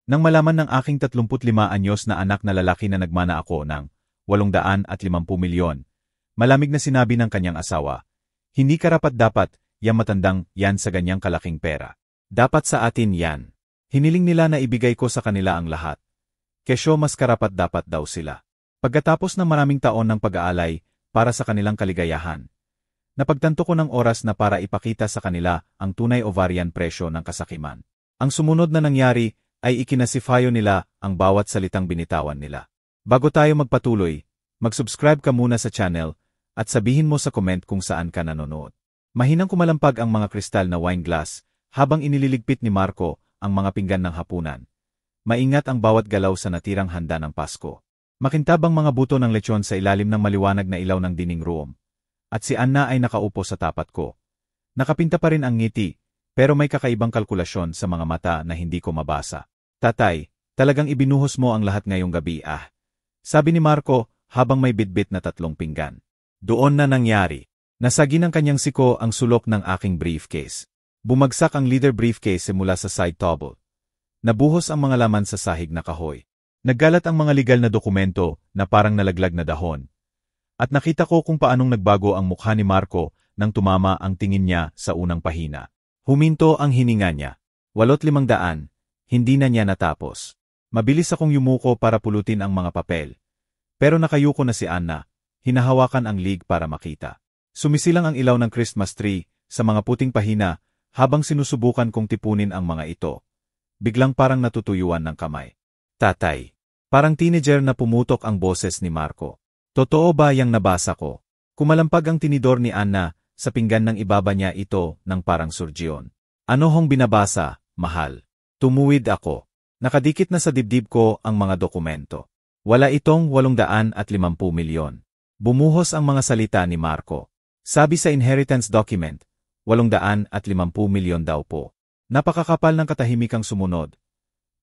Nang malaman ng aking 35 anyos na anak na lalaki na nagmana ako ng 850 milyon, malamig na sinabi ng kanyang asawa, "Hindi karapat-dapat, yang matandang yan sa ganyang kalaking pera. Dapat sa atin yan." Hiniling nila na ibigay ko sa kanila ang lahat. Kesyo mas karapat-dapat daw sila. Pagkatapos ng maraming taon ng pag-aalay para sa kanilang kaligayahan, napagtanto ko ng oras na para ipakita sa kanila ang tunay ovarian presyo ng kasakiman. Ang sumunod na nangyari ay ikinasifayo nila ang bawat salitang binitawan nila. Bago tayo magpatuloy, mag-subscribe ka muna sa channel at sabihin mo sa comment kung saan ka nanonood. Mahinang kumalampag ang mga kristal na wine glass habang inililigpit ni Marco ang mga pinggan ng hapunan. Maingat ang bawat galaw sa natirang handa ng Pasko. Makintab ang mga buto ng lechon sa ilalim ng maliwanag na ilaw ng dining room. At si Anna ay nakaupo sa tapat ko. Nakapinta pa rin ang ngiti, pero may kakaibang kalkulasyon sa mga mata na hindi ko mabasa. "Tatay, talagang ibinuhos mo ang lahat ngayong gabi ah," sabi ni Marco habang may bitbit na 3 pinggan. Doon na nangyari. Nasagi ng kanyang siko ang sulok ng aking briefcase. Bumagsak ang leather briefcase mula sa side table. Nabuhos ang mga laman sa sahig na kahoy. Naggalat ang mga legal na dokumento na parang nalaglag na dahon. At nakita ko kung paanong nagbago ang mukha ni Marco nang tumama ang tingin niya sa unang pahina. Huminto ang hininga niya. 8,500, hindi na niya natapos. Mabilis akong yumuko para pulutin ang mga papel. Pero nakayuko na si Anna, hinahawakan ang leeg para makita. Sumisilang ang ilaw ng Christmas tree sa mga puting pahina habang sinusubukan kong tipunin ang mga ito. Biglang parang natutuyuan ng kamay. "Tatay." Parang teenager na pumutok ang boses ni Marco. "Totoo ba yang nabasa ko?" Kumalampag ang tinidor ni Anna sa pinggan ng ibaba niya ito ng parang surgeon. "Ano hong binabasa, mahal?" Tumuwid ako. Nakadikit na sa dibdib ko ang mga dokumento. Wala itong 850 milyon. Bumuhos ang mga salita ni Marco. Sabi sa inheritance document, 850 milyon daw po. Napakakapal ng katahimikang sumunod.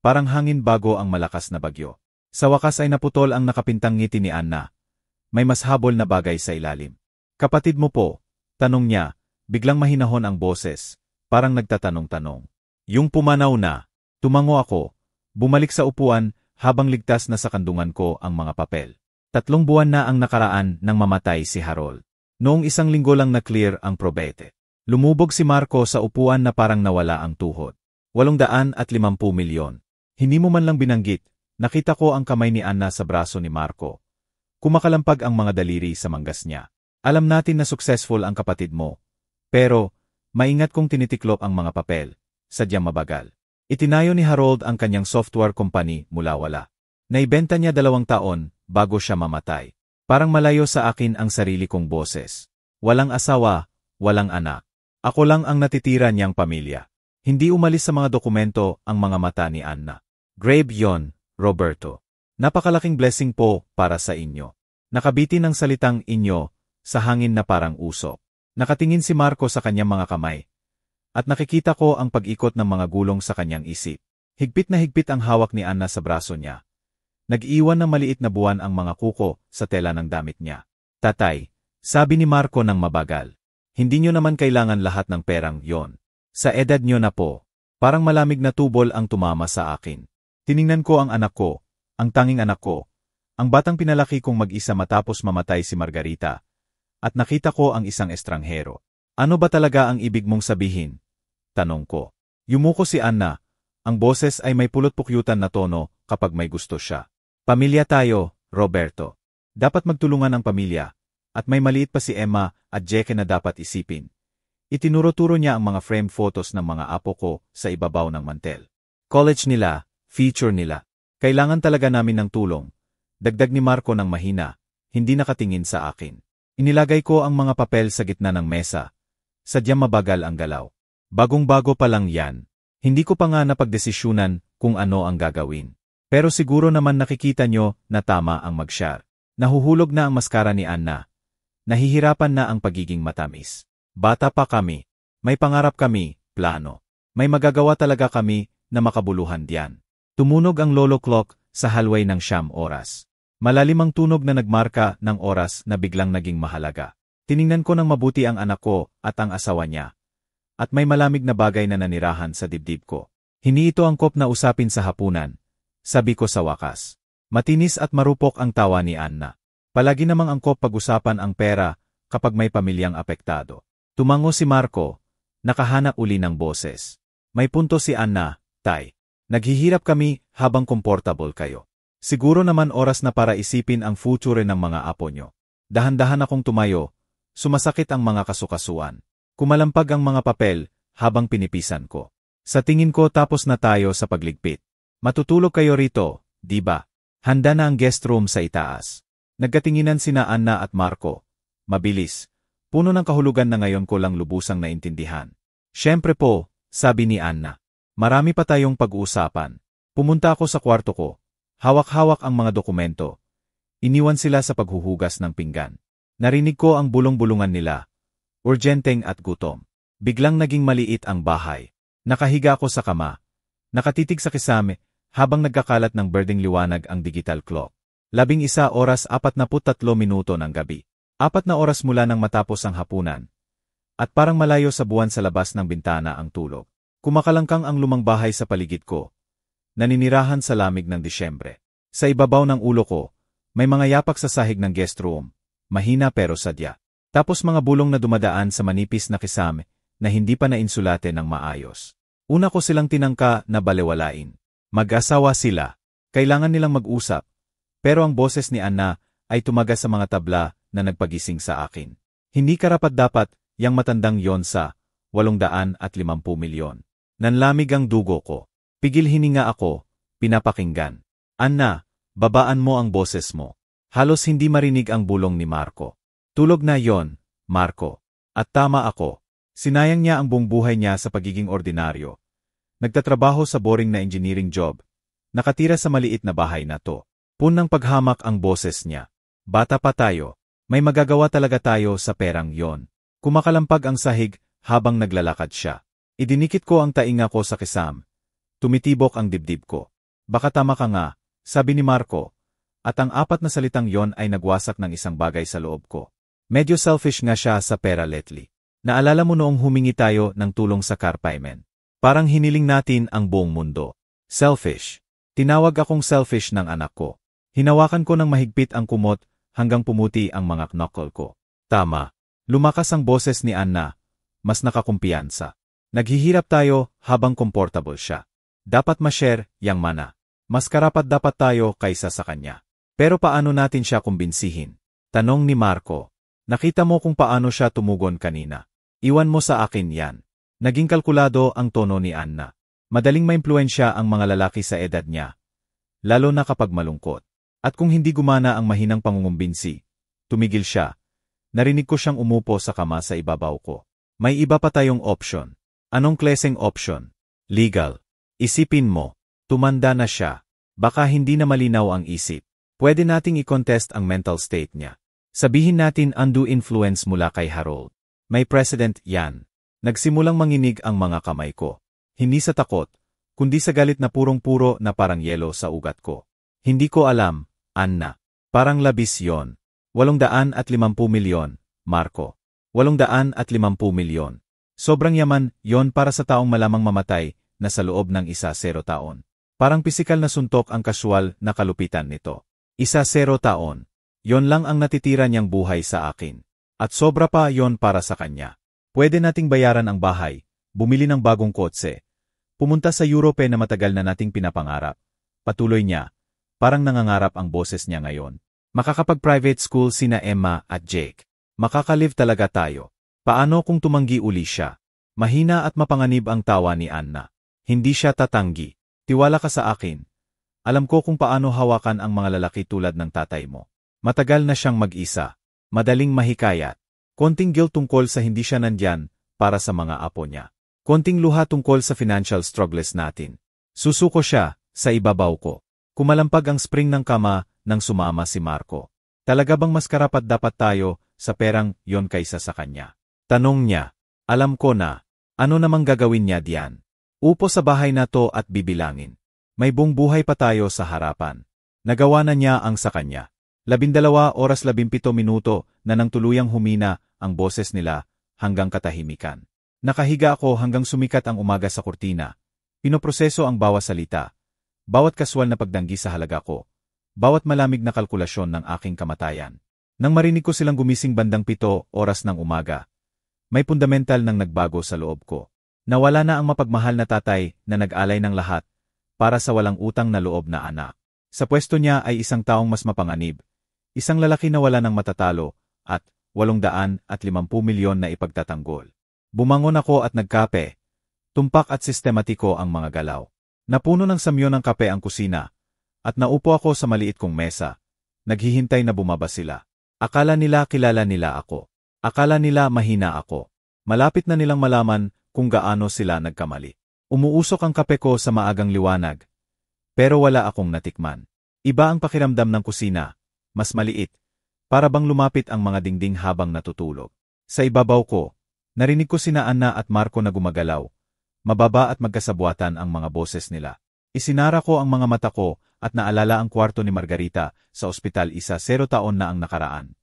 Parang hangin bago ang malakas na bagyo. Sa wakas ay naputol ang nakapintang ngiti ni Anna. May mas habol na bagay sa ilalim. "Kapatid mo po?" tanong niya, biglang mahinahon ang boses, parang nagtatanong-tanong. Yung pumanaw na, tumango ako, bumalik sa upuan habang ligtas na sa kandungan ko ang mga papel. 3 buwan na ang nakaraan nang mamatay si Harold. Noong 1 linggo lang na-clear ang probete. Lumubog si Marco sa upuan na parang nawala ang tuhod. 850 milyon. Hindi mo man lang binanggit, nakita ko ang kamay ni Anna sa braso ni Marco. Kumakalampag ang mga daliri sa manggas niya. "Alam natin na successful ang kapatid mo. Pero, maingat kong tinitiklop ang mga papel. Sadyang mabagal." Itinayo ni Harold ang kanyang software company mula wala. Naibenta niya 2 taon bago siya mamatay. Parang malayo sa akin ang sarili kong boses. Walang asawa, walang anak. Ako lang ang natitira niyang pamilya. Hindi umalis sa mga dokumento ang mga mata ni Anna. "Grave yon, Roberto. Napakalaking blessing po para sa inyo." Nakabitin ang salitang "inyo" sa hangin na parang usok. Nakatingin si Marco sa kanyang mga kamay. At nakikita ko ang pag-ikot ng mga gulong sa kanyang isip. Higpit na higpit ang hawak ni Anna sa braso niya. Nag-iwan ng maliit na buwan ang mga kuko sa tela ng damit niya. "Tatay," sabi ni Marco ng mabagal. "Hindi nyo naman kailangan lahat ng perang yon. Sa edad nyo na po." Parang malamig na tubol ang tumama sa akin. Tiningnan ko ang anak ko, ang tanging anak ko, ang batang pinalaki kong mag-isa matapos mamatay si Margarita. At nakita ko ang isang estranghero. "Ano ba talaga ang ibig mong sabihin?" tanong ko. Yumuko si Anna. Ang boses ay may pulot-pukyutan na tono kapag may gusto siya. "Pamilya tayo, Roberto. Dapat magtulungan ang pamilya. At may maliit pa si Emma at Jeke na dapat isipin." Itinuro-turo niya ang mga frame photos ng mga apo ko sa ibabaw ng mantel. "College nila, future nila. Kailangan talaga namin ng tulong." Dagdag ni Marco ng mahina, hindi nakatingin sa akin. Inilagay ko ang mga papel sa gitna ng mesa. Sadyang mabagal ang galaw. Bagong-bago pa lang yan. Hindi ko pa nga napagdesisyunan kung ano ang gagawin. Pero siguro naman nakikita nyo na tama ang mag-share. Nahuhulog na ang maskara ni Anna. Nahihirapan na ang pagiging matamis. Bata pa kami. May pangarap kami, plano. May magagawa talaga kami na makabuluhan diyan. Tumunog ang lolo clock sa hallway ng 9 oras. Malalim ang tunog na nagmarka ng oras na biglang naging mahalaga. Tiningnan ko ng mabuti ang anak ko at ang asawa niya. At may malamig na bagay na nanirahan sa dibdib ko. Hindi ito angkop na usapin sa hapunan, sabi ko sa wakas. Matinis at marupok ang tawa ni Anna. Palagi namang angkop pag-usapan ang pera kapag may pamilyang apektado. Tumango si Marco, nakahanap uli ng boses. May punto si Anna, Tay. Naghihirap kami habang komportable kayo. Siguro naman oras na para isipin ang future ng mga apo nyo. Dahan-dahan akong tumayo, sumasakit ang mga kasukasuan. Kumalampag ang mga papel habang pinipisan ko. Sa tingin ko tapos na tayo sa pagligpit. Matutulog kayo rito, di ba? Handa na ang guest room sa itaas. Nagkatinginan sina Anna at Marco. Mabilis. Puno ng kahulugan na ngayon ko lang lubusang naintindihan. Siyempre po, sabi ni Anna. Marami pa tayong pag-uusapan. Pumunta ako sa kwarto ko. Hawak-hawak ang mga dokumento. Iniwan sila sa paghuhugas ng pinggan. Narinig ko ang bulong-bulungan nila. Urgenteng at gutom. Biglang naging maliit ang bahay. Nakahiga ako sa kama. Nakatitig sa kisame habang nagkakalat ng berdeng liwanag ang digital clock. 11:43 ng gabi. 4 na oras mula nang matapos ang hapunan. At parang malayo sa buwan sa labas ng bintana ang tulog. Kumakalangkang ang lumang bahay sa paligid ko. Naninirahan sa lamig ng Disyembre. Sa ibabaw ng ulo ko, may mga yapak sa sahig ng guest room. Mahina pero sadya. Tapos mga bulong na dumadaan sa manipis na kisame na hindi pa nainsulate ng maayos. Una ko silang tinangka na balewalain. Mag-asawa sila. Kailangan nilang mag-usap. Pero ang boses ni Anna ay tumaga sa mga tabla na nagpagising sa akin. Hindi karapat-dapat yang matandang yon sa 850 milyon. Nanlamig ang dugo ko. Pigil hininga ako, pinapakinggan. Anna, babaan mo ang boses mo. Halos hindi marinig ang bulong ni Marco. Tulog na yon, Marco. At tama ako. Sinayang niya ang buong buhay niya sa pagiging ordinaryo. Nagtatrabaho sa boring na engineering job. Nakatira sa maliit na bahay na to. Punang paghamak ang boses niya. Bata pa tayo. May magagawa talaga tayo sa perang yon. Kumakalampag ang sahig habang naglalakad siya. Idinikit ko ang tainga ko sa kisam. Tumitibok ang dibdib ko. Baka tama ka nga, sabi ni Marco. At ang 4 na salitang yon ay nagwasak ng isang bagay sa loob ko. Medyo selfish nga siya sa pera lately. Naalala mo noong humingi tayo ng tulong sa car payment. Parang hiniling natin ang buong mundo. Selfish. Tinawag akong selfish ng anak ko. Hinawakan ko ng mahigpit ang kumot hanggang pumuti ang mga knuckle ko. Tama. Lumakas ang boses ni Anna. Mas nakakumpiyansa. Naghihirap tayo habang comfortable siya. Dapat ma-share yang mana. Mas karapat-dapat tayo kaysa sa kanya. Pero paano natin siya kumbinsihin? Tanong ni Marco. Nakita mo kung paano siya tumugon kanina. Iwan mo sa akin yan. Naging kalkulado ang tono ni Anna. Madaling maimpluwensya ang mga lalaki sa edad niya. Lalo na kapag malungkot. At kung hindi gumana ang mahinang pangungumbinsi, tumigil siya. Narinig ko siyang umupo sa kama sa ibabaw ko. May iba pa tayong option. Anong klaseng option? Legal. Isipin mo. Tumanda na siya. Baka hindi na malinaw ang isip. Pwede nating i-contest ang mental state niya. Sabihin natin undue influence mula kay Harold. May precedent yan. Nagsimulang manginig ang mga kamay ko. Hindi sa takot, kundi sa galit na purong-puro na parang yelo sa ugat ko. Hindi ko alam, Anna. Parang labis yon. 850 milyon, Marco. 850 milyon. Sobrang yaman yon para sa taong malamang mamatay na sa loob ng 10 taon. Parang pisikal na suntok ang kasual na kalupitan nito. 10 taon. Yon lang ang natitira niyang buhay sa akin. At sobra pa yon para sa kanya. Pwede nating bayaran ang bahay, bumili ng bagong kotse, pumunta sa Europe na matagal na nating pinapangarap. Patuloy niya, parang nangangarap ang boses niya ngayon. Makakapag-private school sina Emma at Jake. Makakalive talaga tayo. Paano kung tumanggi uli siya? Mahina at mapanganib ang tawa ni Anna. Hindi siya tatanggi. Tiwala ka sa akin. Alam ko kung paano hawakan ang mga lalaki tulad ng tatay mo. Matagal na siyang mag-isa. Madaling mahikayat. Konting guilt tungkol sa hindi siya nandyan para sa mga apo niya. Konting luha tungkol sa financial struggles natin. Susuko siya sa ibabaw ko. Kumalampag ang spring ng kama nang sumama si Marco. Talaga bang mas karapat-dapat tayo sa perang yon kaysa sa kanya? Tanong niya. Alam ko na. Ano namang gagawin niya diyan? Upo sa bahay na to at bibilangin. May buong buhay pa tayo sa harapan. Nagawa na niya ang sa kanya. 12:17 na nang tuluyang humina ang boses nila hanggang katahimikan. Nakahiga ako hanggang sumikat ang umaga sa kurtina. Pinoproseso ang bawat salita, bawat kaswal na pagdanggi sa halaga ko, bawat malamig na kalkulasyon ng aking kamatayan. Nang marinig ko silang gumising bandang 7 oras ng umaga, may fundamental nang nagbago sa loob ko. Nawala na ang mapagmahal na tatay na nag-alay ng lahat para sa walang utang na loob na anak. Sa pwesto niya ay isang taong mas mapanganib, isang lalaki na wala ng matatalo, at 850 milyon na ipagtatanggol. Bumangon ako at nagkape. Tumpak at sistematiko ang mga galaw. Napuno ng samyo ng kape ang kusina, at naupo ako sa maliit kong mesa. Naghihintay na bumaba sila. Akala nila kilala nila ako. Akala nila mahina ako. Malapit na nilang malaman kung gaano sila nagkamali. Umuusok ang kape ko sa maagang liwanag. Pero wala akong natikman. Iba ang pakiramdam ng kusina. Mas maliit. Para bang lumapit ang mga dingding habang natutulog. Sa ibabaw ko, narinig ko sina Anna at Marco na gumagalaw. Mababa at magkasabwatan ang mga boses nila. Isinara ko ang mga mata ko at naalala ang kwarto ni Margarita sa ospital 0 taon na ang nakaraan.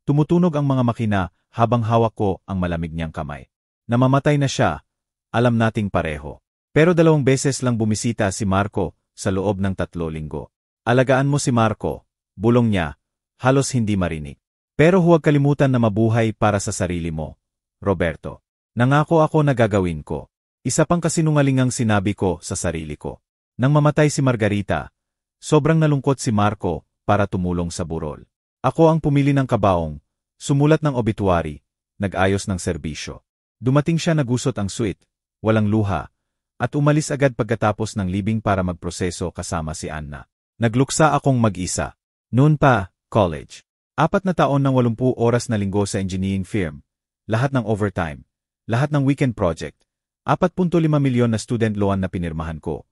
Tumutunog ang mga makina habang hawak ko ang malamig niyang kamay. Namamatay na siya, alam nating pareho. Pero 2 beses lang bumisita si Marco sa loob ng 3 linggo. Alagaan mo si Marco, bulong niya, halos hindi marinig. Pero huwag kalimutan na mabuhay para sa sarili mo, Roberto. Nangako ako na gagawin ko. Isa pang kasinungalingang sinabi ko sa sarili ko. Nang mamatay si Margarita, sobrang nalungkot si Marco para tumulong sa burol. Ako ang pumili ng kabaong, sumulat ng obituary, nag-ayos ng serbisyo. Dumating siya nagusot ang suite, walang luha, at umalis agad pagkatapos ng libing para magproseso kasama si Anna. Nagluksa akong mag-isa. Noon pa, college. 4 na taon ng 80 oras na linggo sa engineering firm, lahat ng overtime, lahat ng weekend project, 4.5 milyon na student loan na pinirmahan ko.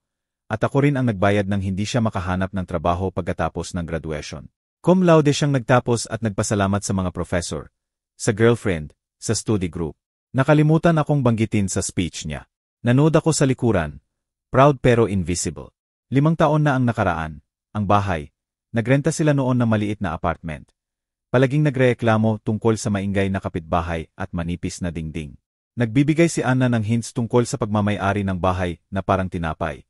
At ako rin ang nagbayad ng hindi siya makahanap ng trabaho pagkatapos ng graduation. Cum laude siyang nagtapos at nagpasalamat sa mga professor, sa girlfriend, sa study group. Nakalimutan akong banggitin sa speech niya. Nanood ako sa likuran, proud pero invisible. 5 taon na ang nakaraan, ang bahay. Nagrenta sila noon ng maliit na apartment. Palaging nagrereklamo tungkol sa maingay na kapitbahay at manipis na dingding. Nagbibigay si Anna ng hints tungkol sa pagmamay-ari ng bahay na parang tinapay.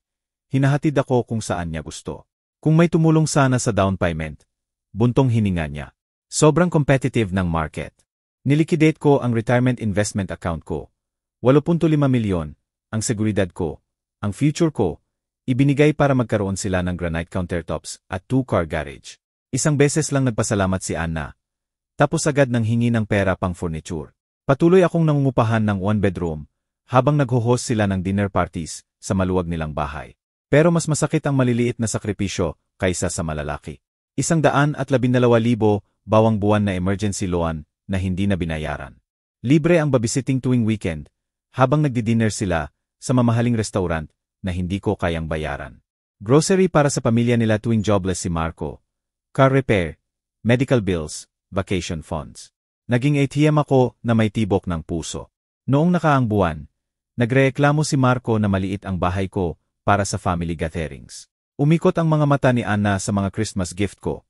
Hinahatid ako kung saan niya gusto. Kung may tumulong sana sa down payment, buntong hininga niya. Sobrang competitive ng market. Nilikidate ko ang retirement investment account ko. 8.5 milyon, ang seguridad ko, ang future ko, ibinigay para magkaroon sila ng granite countertops at 2-car garage. Isang beses lang nagpasalamat si Anna. Tapos agad nang hingi ng pera pang furniture. Patuloy akong nangungupahan ng 1-bedroom, habang nagho-host sila ng dinner parties sa maluwag nilang bahay. Pero mas masakit ang maliliit na sakripisyo kaysa sa malalaki. 112,000 bawang buwan na emergency loan na hindi na binayaran. Libre ang babysitting tuwing weekend, habang nagdi-dinner sila sa mamahaling restaurant na hindi ko kayang bayaran. Grocery para sa pamilya nila tuwing jobless si Marco. Car repair, medical bills, vacation funds. Naging ATM ako na may tibok ng puso. Noong nakaang buwan, nagrereklamo si Marco na maliit ang bahay ko para sa family gatherings. Umikot ang mga mata ni Anna sa mga Christmas gift ko.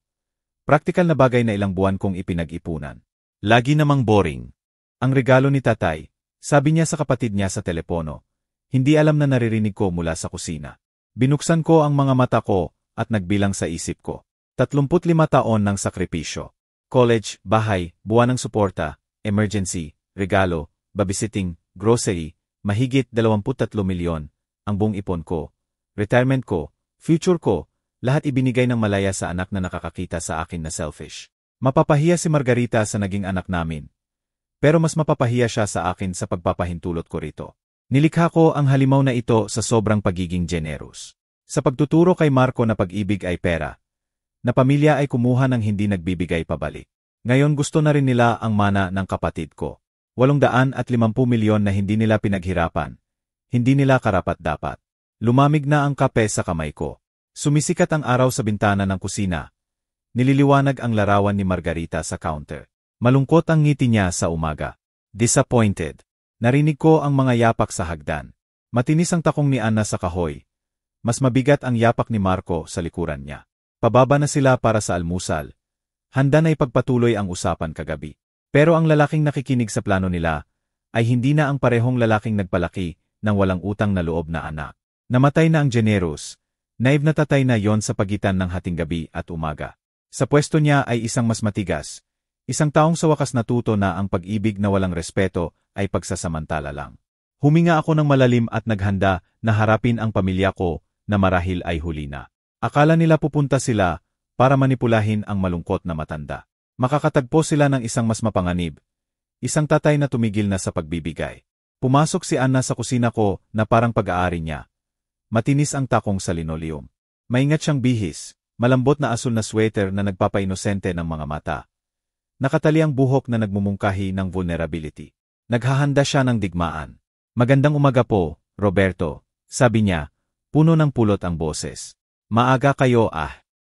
Praktikal na bagay na ilang buwan kong ipinag-ipunan. Lagi namang boring. Ang regalo ni tatay, sabi niya sa kapatid niya sa telepono, hindi alam na naririnig ko mula sa kusina. Binuksan ko ang mga mata ko at nagbilang sa isip ko. 35 taon ng sakripisyo. College, bahay, buwan ng suporta, emergency, regalo, babysitting, grocery, mahigit 23 milyon, ang buong ipon ko, retirement ko, future ko, lahat ibinigay ng malaya sa anak na nakakakita sa akin na selfish. Mapapahiya si Margarita sa naging anak namin. Pero mas mapapahiya siya sa akin sa pagpapahintulot ko rito. Nilikha ko ang halimaw na ito sa sobrang pagiging generous. Sa pagtuturo kay Marco na pag-ibig ay pera, na pamilya ay kumuha ng hindi nagbibigay pabalik. Ngayon gusto na rin nila ang mana ng kapatid ko. 850 milyon na hindi nila pinaghirapan. Hindi nila karapat-dapat. Lumamig na ang kape sa kamay ko. Sumisikat ang araw sa bintana ng kusina. Nililiwanag ang larawan ni Margarita sa counter. Malungkot ang ngiti niya sa umaga. Disappointed. Narinig ko ang mga yapak sa hagdan. Matinis ang takong ni Anna sa kahoy. Mas mabigat ang yapak ni Marco sa likuran niya. Pababa na sila para sa almusal. Handa na ipagpatuloy ang usapan kagabi. Pero ang lalaking nakikinig sa plano nila ay hindi na ang parehong lalaking nagpalaki ng walang utang na loob na anak. Namatay na ang generous. Naive na tatay na yon sa pagitan ng hating gabi at umaga. Sa pwesto niya ay isang mas matigas. Isang taong sa wakas natuto na ang pag-ibig na walang respeto ay pagsasamantala lang. Huminga ako ng malalim at naghanda na harapin ang pamilya ko na marahil ay huli na. Akala nila pupunta sila para manipulahin ang malungkot na matanda. Makakatagpo sila ng isang mas mapanganib. Isang tatay na tumigil na sa pagbibigay. Pumasok si Anna sa kusina ko na parang pag-aari niya. Matinis ang takong sa linoleum. Maingat siyang bihis, malambot na asul na sweater na nagpapainosente ng mga mata. Nakatali ang buhok na nagmumungkahi ng vulnerability. Naghahanda siya ng digmaan. Magandang umaga po, Roberto, sabi niya, puno ng pulot ang boses. Maaga kayo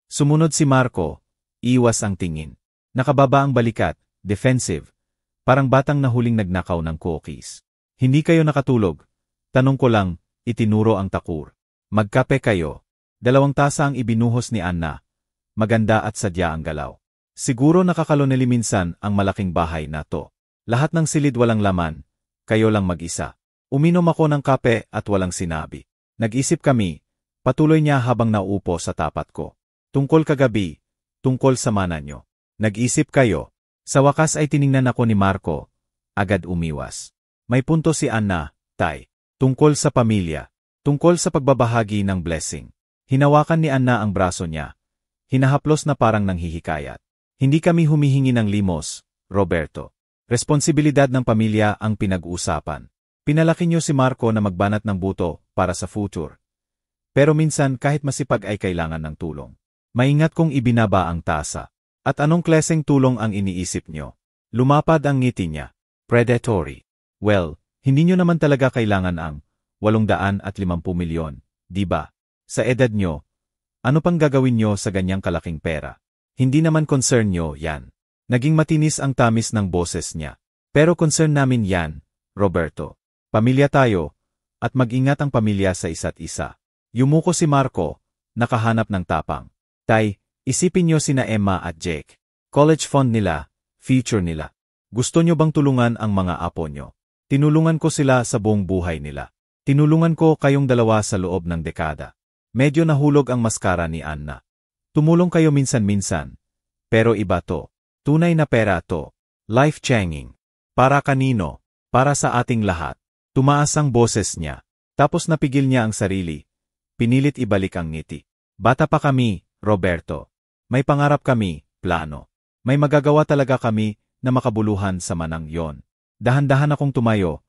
Sumunod si Marco, iwas ang tingin. Nakababa ang balikat, defensive, parang batang nahuling nagnakaw ng cookies. Hindi kayo nakatulog? Tanong ko lang, itinuro ang takur. Magkape kayo. 2 tasa ang ibinuhos ni Anna. Maganda at sadya ang galaw. Siguro nakakaloneli minsan ang malaking bahay na to. Lahat ng silid walang laman, kayo lang mag-isa. Uminom ako ng kape at walang sinabi. Nag-isip kami, patuloy niya habang nauupo sa tapat ko. Tungkol kagabi, tungkol sa mana nyo. Nag-isip kayo. Sa wakas ay tiningnan ako ni Marco. Agad umiwas. May punto si Anna, tay. Tungkol sa pamilya. Tungkol sa pagbabahagi ng blessing. Hinawakan ni Anna ang braso niya. Hinahaplos na parang nanghihikayat. Hindi kami humihingi ng limos, Roberto. Responsibilidad ng pamilya ang pinag-uusapan. Pinalaki niyo si Marco na magbanat ng buto para sa future. Pero minsan kahit masipag ay kailangan ng tulong. Maingat kong ibinaba ang tasa. At anong klaseng tulong ang iniisip niyo? Lumapad ang ngiti niya. Predatory. Well, hindi nyo naman talaga kailangan ang 850 milyon, di ba? Sa edad nyo, ano pang gagawin nyo sa ganyang kalaking pera? Hindi naman concern nyo yan. Naging matinis ang tamis ng boses niya. Pero concern namin yan, Roberto. Pamilya tayo, at mag-ingat ang pamilya sa isa't isa. Yumuko si Marco, nakahanap ng tapang. Tay, isipin nyo sina Emma at Jake. College fund nila, future nila. Gusto nyo bang tulungan ang mga apo nyo? Tinulungan ko sila sa buong buhay nila. Tinulungan ko kayong dalawa sa loob ng dekada. Medyo nahulog ang maskara ni Anna. Tumulong kayo minsan-minsan. Pero iba to. Tunay na pera to. Life-changing. Para kanino? Para sa ating lahat. Tumaas ang boses niya. Tapos napigil niya ang sarili. Pinilit ibalik ang ngiti. Bata pa kami, Roberto. May pangarap kami, plano. May magagawa talaga kami na makabuluhan sa manang yon. Dahan-dahan akong tumayo.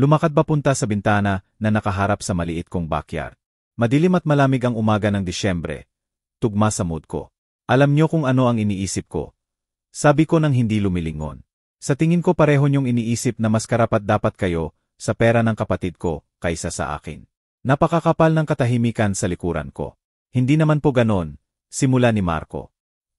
Lumakad papunta sa bintana na nakaharap sa maliit kong backyard. Madilim at malamig ang umaga ng Disyembre. Tugma sa mood ko. Alam niyo kung ano ang iniisip ko. Sabi ko nang hindi lumilingon. Sa tingin ko pareho niyong iniisip na mas karapat-dapat kayo sa pera ng kapatid ko kaysa sa akin. Napakakapal ng katahimikan sa likuran ko. Hindi naman po ganon, simula ni Marco.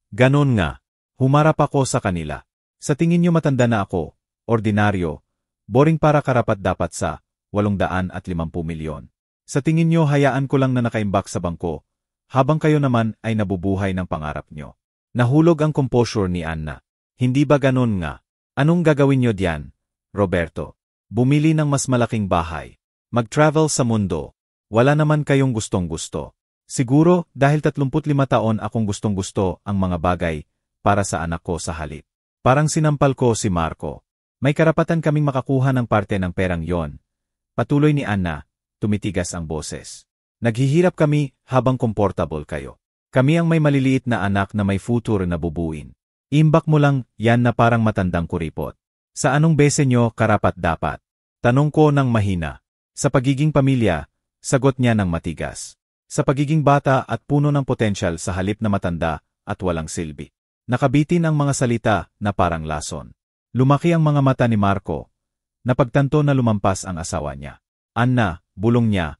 Ganon nga. Humarap ako sa kanila. Sa tingin niyo matanda na ako. Ordinaryo, boring para karapat-dapat sa 850 milyon. Sa tingin nyo hayaan ko lang na nakaimbak sa bangko, habang kayo naman ay nabubuhay ng pangarap nyo. Nahulog ang composure ni Anna. Hindi ba ganon nga? Anong gagawin nyo diyan, Roberto? Bumili ng mas malaking bahay. Mag-travel sa mundo. Wala naman kayong gustong-gusto. Siguro dahil 35 taon akong gustong-gusto ang mga bagay para sa anak ko sa halip. Parang sinampal ko si Marco. May karapatan kaming makakuha ng parte ng perang yon. Patuloy ni Anna, tumitigas ang boses. Naghihirap kami habang komportable kayo. Kami ang may maliliit na anak na may future na bubuin. Imbak mo lang yan na parang matandang kuripot. Sa anong bese nyo karapat-dapat? Tanong ko ng mahina. Sa pagiging pamilya, sagot niya ng matigas. Sa pagiging bata at puno ng potensyal sa halip na matanda at walang silbi. Nakabitin ang mga salita na parang lason. Lumaki ang mga mata ni Marco. Napagtanto na lumampas ang asawa niya. Anna, bulong niya.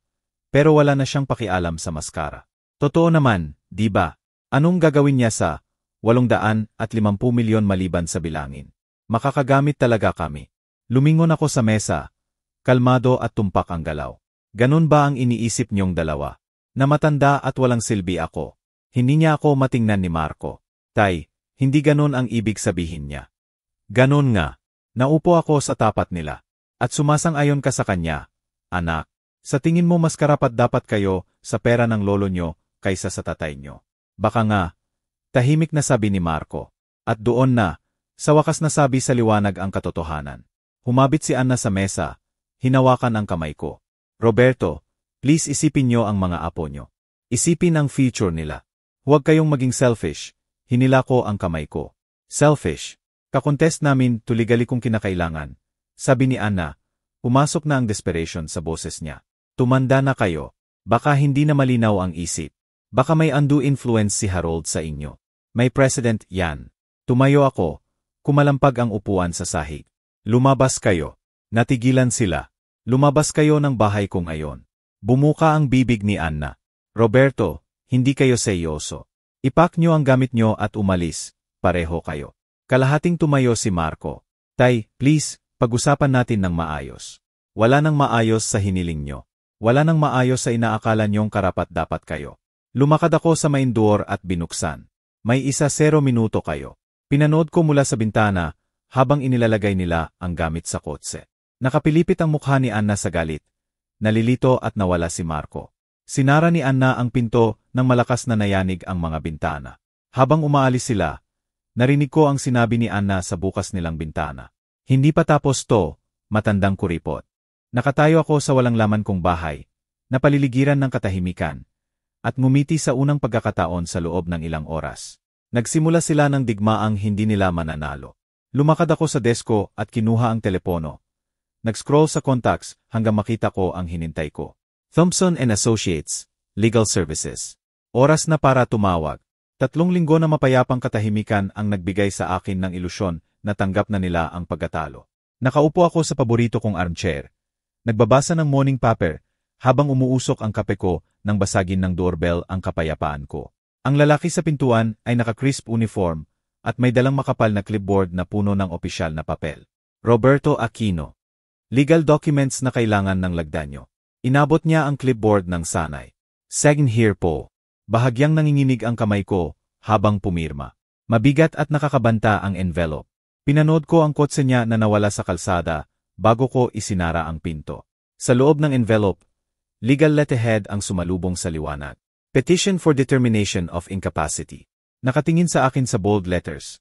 Pero wala na siyang pakialam sa maskara. Totoo naman, di ba? Anong gagawin niya sa 850 milyon maliban sa bilangin? Makakagamit talaga kami. Lumingon ako sa mesa. Kalmado at tumpak ang galaw. Ganun ba ang iniisip niyong dalawa? Na matanda at walang silbi ako. Hindi niya ako matingnan ni Marco. Tay, hindi ganun ang ibig sabihin niya. Ganon nga. Naupo ako sa tapat nila. At sumasang-ayon ka sa kanya, anak. Sa tingin mo mas karapat-dapat kayo sa pera ng lolo nyo kaysa sa tatay nyo. Baka nga, tahimik na sabi ni Marco. At doon na, sa wakas nasabi sa liwanag ang katotohanan. Humabit si Anna sa mesa, hinawakan ang kamay ko. Roberto, please isipin nyo ang mga apo nyo. Isipin ang future nila. Huwag kayong maging selfish. Hinila ko ang kamay ko. Selfish. Kakontest namin tuligali kong kinakailangan. Sabi ni Anna, pumasok na ang desperation sa boses niya. Tumanda na kayo. Baka hindi na malinaw ang isip. Baka may undue influence si Harold sa inyo. May president yan. Tumayo ako. Kumalampag ang upuan sa sahig. Lumabas kayo. Natigilan sila. Lumabas kayo ng bahay ko ngayon. Bumuka ang bibig ni Anna. Roberto, hindi kayo seryoso. Ipak nyo ang gamit nyo at umalis. Pareho kayo. Kalahating tumayo si Marco. Tay, please, pag-usapan natin ng maayos. Wala nang maayos sa hiniling nyo. Wala nang maayos sa inaakala nyong karapat-dapat kayo. Lumakad ako sa main door at binuksan. May 0 minuto kayo. Pinanood ko mula sa bintana habang inilalagay nila ang gamit sa kotse. Nakapilipit ang mukha ni Anna sa galit. Nalilito at nawala si Marco. Sinara ni Anna ang pinto nang malakas na nayanig ang mga bintana. Habang umaalis sila, narinig ko ang sinabi ni Anna sa bukas nilang bintana. Hindi pa tapos to, matandang kuripot. Nakatayo ako sa walang laman kong bahay, napaliligiran ng katahimikan, at ngumiti sa unang pagkakataon sa loob ng ilang oras. Nagsimula sila ng digmaang hindi nila mananalo. Lumakad ako sa desko at kinuha ang telepono. Nag-scroll sa contacts hanggang makita ko ang hinintay ko. Thompson and Associates, Legal Services. Oras na para tumawag. 3 linggo na mapayapang katahimikan ang nagbigay sa akin ng ilusyon na tanggap na nila ang pagkatalo. Nakaupo ako sa paborito kong armchair. Nagbabasa ng morning paper habang umuusok ang kape ko nang basagin ng doorbell ang kapayapaan ko. Ang lalaki sa pintuan ay naka-crisp uniform at may dalang makapal na clipboard na puno ng opisyal na papel. Roberto Aquino. Legal documents na kailangan ng lagdanyo. Inabot niya ang clipboard ng sanay. Sign here po. Bahagyang nanginginig ang kamay ko habang pumirma. Mabigat at nakakabanta ang envelope. Pinanood ko ang kotse niya na nawala sa kalsada bago ko isinara ang pinto. Sa loob ng envelope, legal letterhead ang sumalubong sa liwanag. Petition for Determination of Incapacity. Nakatingin sa akin sa bold letters.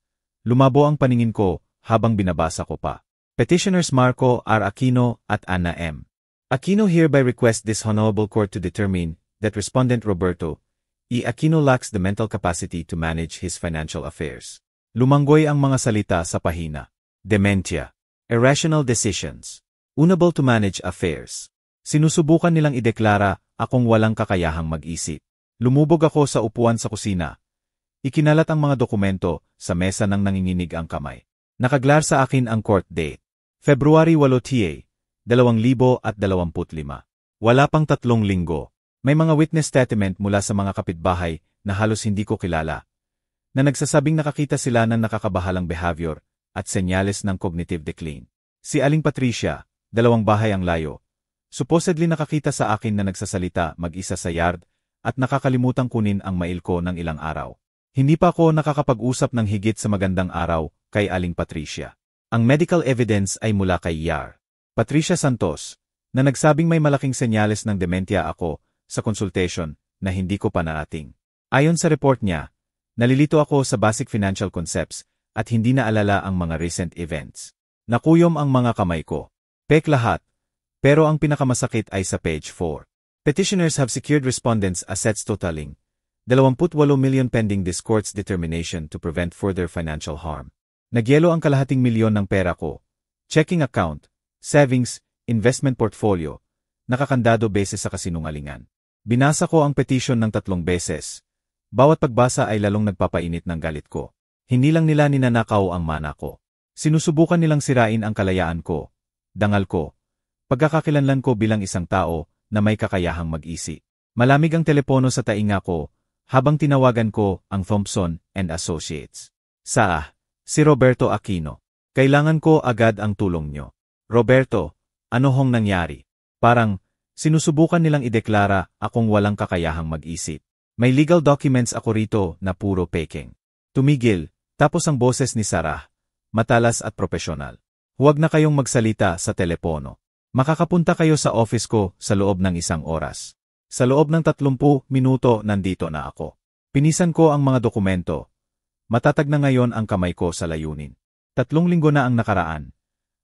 Lumabo ang paningin ko habang binabasa ko pa. Petitioners Marco R. Aquino at Anna M. Aquino hereby request this honorable court to determine that respondent Roberto E. Aquino lacks the mental capacity to manage his financial affairs. Lumanggoy ang mga salita sa pahina. Dementia. Irrational decisions. Unable to manage affairs. Sinusubukan nilang ideklara akong walang kakayahang mag-isip. Lumubog ako sa upuan sa kusina. Ikinalat ang mga dokumento sa mesa nang nanginginig ang kamay. Nakaglar sa akin ang court date. February 8 TA, 2025. Wala pang 3 linggo. May mga witness statement mula sa mga kapitbahay na halos hindi ko kilala, na nagsasabing nakakita sila ng nakakabahalang behavior at senyales ng cognitive decline. Si Aling Patricia, 2 bahay ang layo, supposedly nakakita sa akin na nagsasalita mag-isa sa yard at nakakalimutan kunin ang mail ko ng ilang araw. Hindi pa ako nakakapag-usap ng higit sa magandang araw kay Aling Patricia. Ang medical evidence ay mula kay Yar. Patricia Santos, na nagsabing may malaking senyales ng dementia ako sa consultation na hindi ko pa narating. Ayon sa report niya, nalilito ako sa basic financial concepts at hindi naalala ang mga recent events. Nakuyom ang mga kamay ko. Pek lahat, pero ang pinakamasakit ay sa page 4. Petitioners have secured respondents' assets totaling 28 million pending this court's determination to prevent further financial harm. Nagyelo ang kalahating milyon ng pera ko. Checking account, savings, investment portfolio, nakakandado beses sa kasinungalingan. Binasa ko ang petition ng 3 beses. Bawat pagbasa ay lalong nagpapainit ng galit ko. Hindi lang nila ninanakaw ang mana ko. Sinusubukan nilang sirain ang kalayaan ko, dangal ko, pagkakakilanlan ko bilang isang tao na may kakayahang mag-isip. Malamig ang telepono sa tainga ko habang tinawagan ko ang Thompson and Associates. Si Roberto Aquino. Kailangan ko agad ang tulong nyo. Roberto, ano hong nangyari? Parang, sinusubukan nilang ideklara akong walang kakayahang mag-isip. May legal documents ako rito na puro peking. Tumigil, tapos ang boses ni Sarah, matalas at propesyonal. Huwag na kayong magsalita sa telepono. Makakapunta kayo sa office ko sa loob ng 1 oras. Sa loob ng 30 minuto nandito na ako. Pinisan ko ang mga dokumento. Matatag na ngayon ang kamay ko sa layunin. 3 linggo na ang nakaraan.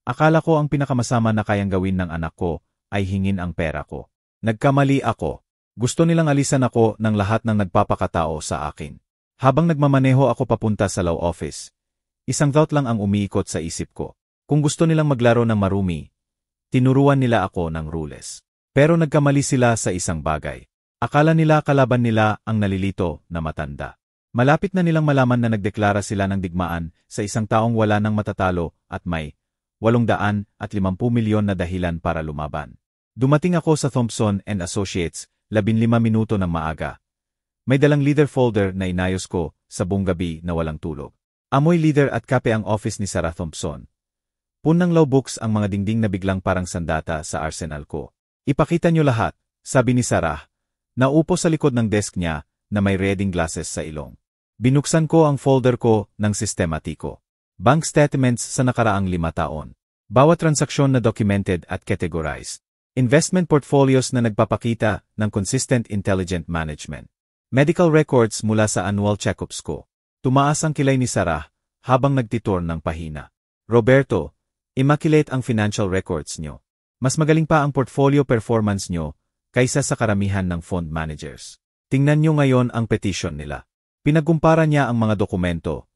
Akala ko ang pinakamasama na kayang gawin ng anak ko ay hingin ang pera ko. Nagkamali ako. Gusto nilang alisan ako ng lahat ng nagpapakatao sa akin. Habang nagmamaneho ako papunta sa law office, isang thought lang ang umiikot sa isip ko. Kung gusto nilang maglaro ng marumi, tinuruan nila ako ng rules. Pero nagkamali sila sa isang bagay. Akala nila kalaban nila ang nalilito na matanda. Malapit na nilang malaman na nagdeklara sila ng digmaan sa isang taong wala nang matatalo at may 850 milyon na dahilan para lumaban. Dumating ako sa Thompson and Associates, 15 minuto ng maaga. May dalang leader folder na inayos ko sa buong gabi na walang tulog. Amoy leader at kape ang office ni Sarah Thompson. Punang law books ang mga dingding na biglang parang sandata sa arsenal ko. Ipakita nyo lahat, sabi ni Sarah. Naupo sa likod ng desk niya na may reading glasses sa ilong. Binuksan ko ang folder ko ng sistematiko. Bank statements sa nakaraang 5 taon. Bawat transaksyon na documented at categorized. Investment portfolios na nagpapakita ng consistent intelligent management. Medical records mula sa annual checkups ko. Tumaas ang kilay ni Sarah habang nagtitur ng pahina. Roberto, immaculate ang financial records nyo. Mas magaling pa ang portfolio performance nyo kaysa sa karamihan ng fund managers. Tingnan nyo ngayon ang petition nila. Pinagkumpara niya ang mga dokumento.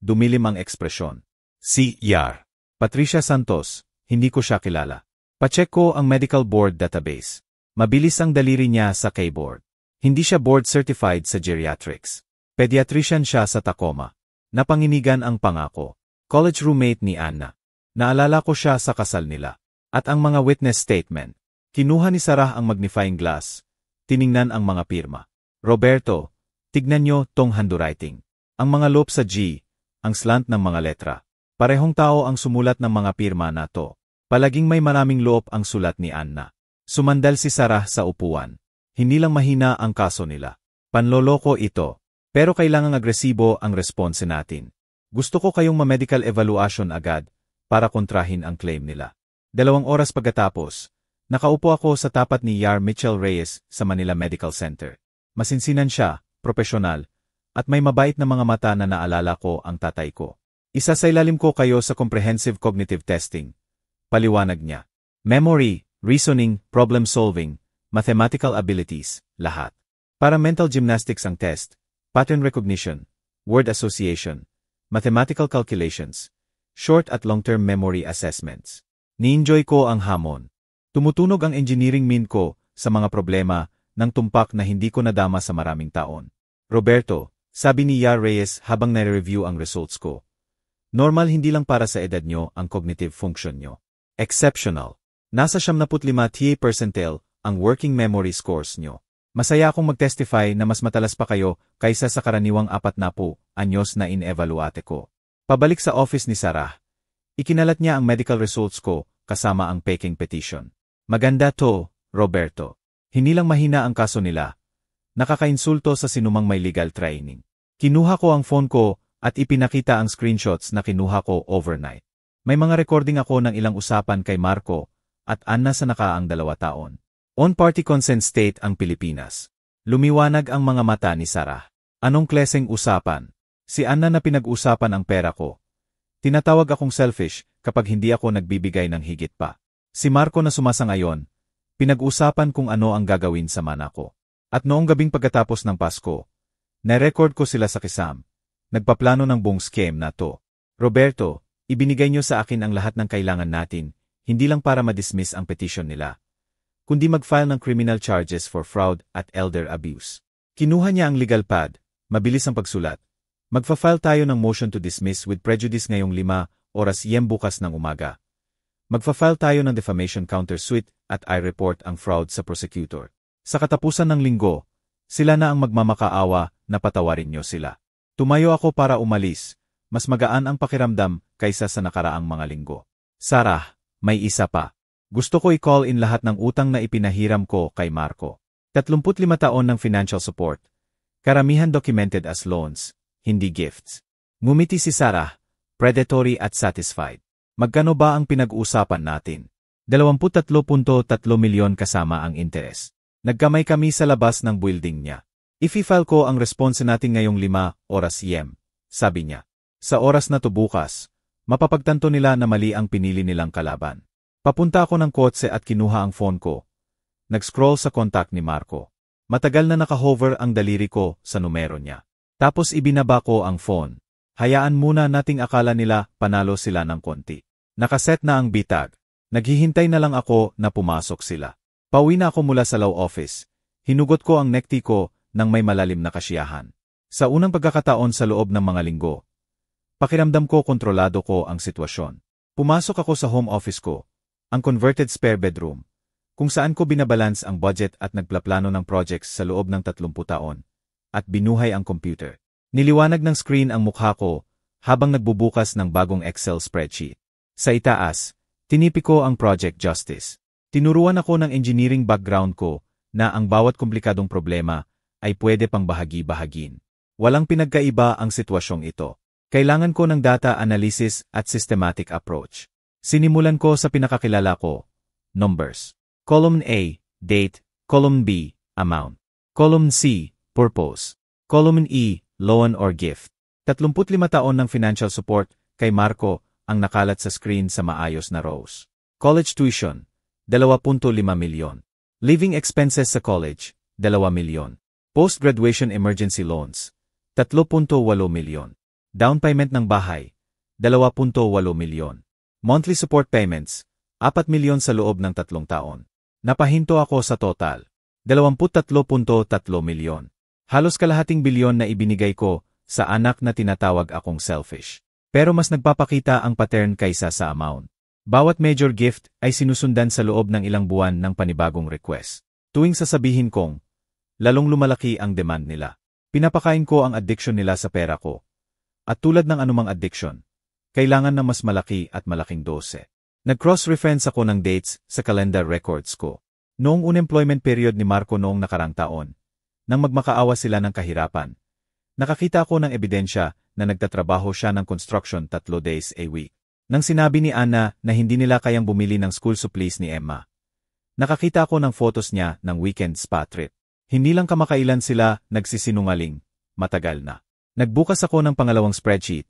Dumilim ang ekspresyon. Si Yar. Patricia Santos, hindi ko siya kilala. Pacheck ko ang medical board database. Mabilis ang daliri niya sa keyboard. Hindi siya board certified sa geriatrics. Pediatrician siya sa Tacoma. Napanginigan ang pangako. College roommate ni Anna. Naalala ko siya sa kasal nila. At ang mga witness statement. Kinuha ni Sarah ang magnifying glass. Tiningnan ang mga pirma. Roberto, tignan nyo tong handwriting. Ang mga loop sa G, ang slant ng mga letra. Parehong tao ang sumulat ng mga pirma na to. Palaging may maraming loop ang sulat ni Anna. Sumandal si Sarah sa upuan. Hindi lang mahina ang kaso nila. Panloloko ito. Pero kailangang agresibo ang response natin. Gusto ko kayong ma-medical evaluation agad para kontrahin ang claim nila. 2 oras pagkatapos, nakaupo ako sa tapat ni Yar Mitchell Reyes sa Manila Medical Center. Masinsinan siya, propesyonal, at may mabait na mga mata na naalala ko ang tatay ko. Isa sa ilalim ko kayo sa comprehensive cognitive testing. Paliwanag niya. Memory, reasoning, problem solving, mathematical abilities, lahat. Para mental gymnastics ang test, pattern recognition, word association, mathematical calculations, short at long-term memory assessments. Ni-enjoy ko ang hamon. Tumutunog ang engineering min ko sa mga problema ng tumpak na hindi ko nadama sa maraming taon. Roberto, sabi ni Yar Reyes habang nare-review ang results ko. Normal hindi lang para sa edad nyo ang cognitive function nyo. Exceptional. Nasa 75 TA percentile ang working memory scores nyo. Masaya akong mag-testify na mas matalas pa kayo kaysa sa karaniwang 40 anyos na in-evaluate ko. Pabalik sa office ni Sarah. Ikinalat niya ang medical results ko kasama ang peking petition. Maganda to, Roberto. Hindi lang mahina ang kaso nila. Nakakainsulto sa sinumang may legal training. Kinuha ko ang phone ko at ipinakita ang screenshots na kinuha ko overnight. May mga recording ako ng ilang usapan kay Marco at Anna sa nakaraang 2 taon. On-party consent state ang Pilipinas. Lumiwanag ang mga mata ni Sarah. Anong klaseng usapan? Si Anna na pinag-usapan ang pera ko. Tinatawag akong selfish kapag hindi ako nagbibigay ng higit pa. Si Marco na sumasangayon, pinag-usapan kung ano ang gagawin sa mana ko. At noong gabing pagkatapos ng Pasko, na-record ko sila sa kisam. Nagpaplano ng buong scam na to. Roberto, ibinigay nyo sa akin ang lahat ng kailangan natin, hindi lang para ma-dismiss ang petition nila, kundi mag-file ng criminal charges for fraud at elder abuse. Kinuha niya ang legal pad, mabilis ang pagsulat. Magfa-file tayo ng motion to dismiss with prejudice ngayong 5 oras bukas ng umaga. Magfa-file tayo ng defamation countersuit at i-report ang fraud sa prosecutor. Sa katapusan ng linggo, sila na ang magmamakaawa na patawarin nyo sila. Tumayo ako para umalis, mas magaan ang pakiramdam kaysa sa nakaraang mga linggo. Sarah, may isa pa. Gusto ko i-call in lahat ng utang na ipinahiram ko kay Marco. 35 taon ng financial support. Karamihan documented as loans, hindi gifts. Ngumiti si Sarah, predatory at satisfied. Magkano ba ang pinag-uusapan natin? 23.3 milyon kasama ang interes. Nagkamay kami sa labas ng building niya. Ifi-file ko ang response natin ngayong 5 oras PM, sabi niya. Sa oras na to bukas, mapapagtanto nila na mali ang pinili nilang kalaban. Papunta ako ng kotse at kinuha ang phone ko. Nag-scroll sa contact ni Marco. Matagal na naka-hover ang daliri ko sa numero niya. Tapos ibinaba ko ang phone. Hayaan muna nating akala nila panalo sila ng konti. Nakaset na ang bitag. Naghihintay na lang ako na pumasok sila. Pauwi na ako mula sa law office. Hinugot ko ang necktie ko nang may malalim na kasiyahan. Sa unang pagkakataon sa loob ng mga linggo, pakiramdam ko kontrolado ko ang sitwasyon. Pumasok ako sa home office ko, ang converted spare bedroom, kung saan ko binabalance ang budget at nagplaplano ng projects sa loob ng 30 taon, at binuhay ang computer. Niliwanag ng screen ang mukha ko habang nagbubukas ng bagong Excel spreadsheet. Sa itaas, tinipi ko ang Project Justice. Tinuruan ako ng engineering background ko na ang bawat komplikadong problema ay pwede pang bahagi-bahagin. Walang pinagkaiba ang sitwasyong ito. Kailangan ko ng data analysis at systematic approach. Sinimulan ko sa pinakakilala ko, numbers. Column A, date. Column B, amount. Column C, purpose. Column E, loan or gift. 35 taon ng financial support kay Marco ang nakalat sa screen sa maayos na rows. College tuition, 2.5 milyon. Living expenses sa college, 2 milyon. Post-graduation emergency loans, 3.8 milyon. Down payment ng bahay, 2.8 milyon. Monthly support payments, 4 milyon sa loob ng 3 taon. Napahinto ako sa total, 23.3 milyon. Halos kalahating bilyon na ibinigay ko sa anak na tinatawag akong selfish. Pero mas nagpapakita ang pattern kaysa sa amount. Bawat major gift ay sinusundan sa loob ng ilang buwan ng panibagong request. Tuwing sasabihin kong, lalong lumalaki ang demand nila. Pinapakain ko ang addiction nila sa pera ko. At tulad ng anumang addiction, kailangan ng mas malaki at malaking dose. Nag-cross-reference ako ng dates sa calendar records ko. Noong unemployment period ni Marco noong nakarang taon, nang magmakaawa sila ng kahirapan, nakakita ako ng ebidensya na nagtatrabaho siya ng construction 3 days a week. Nang sinabi ni Anna na hindi nila kayang bumili ng school supplies ni Emma, nakakita ako ng photos niya ng weekend spa trip. Hindi lang kamakailan sila nagsisinungaling, matagal na. Nagbukas ako ng pangalawang spreadsheet,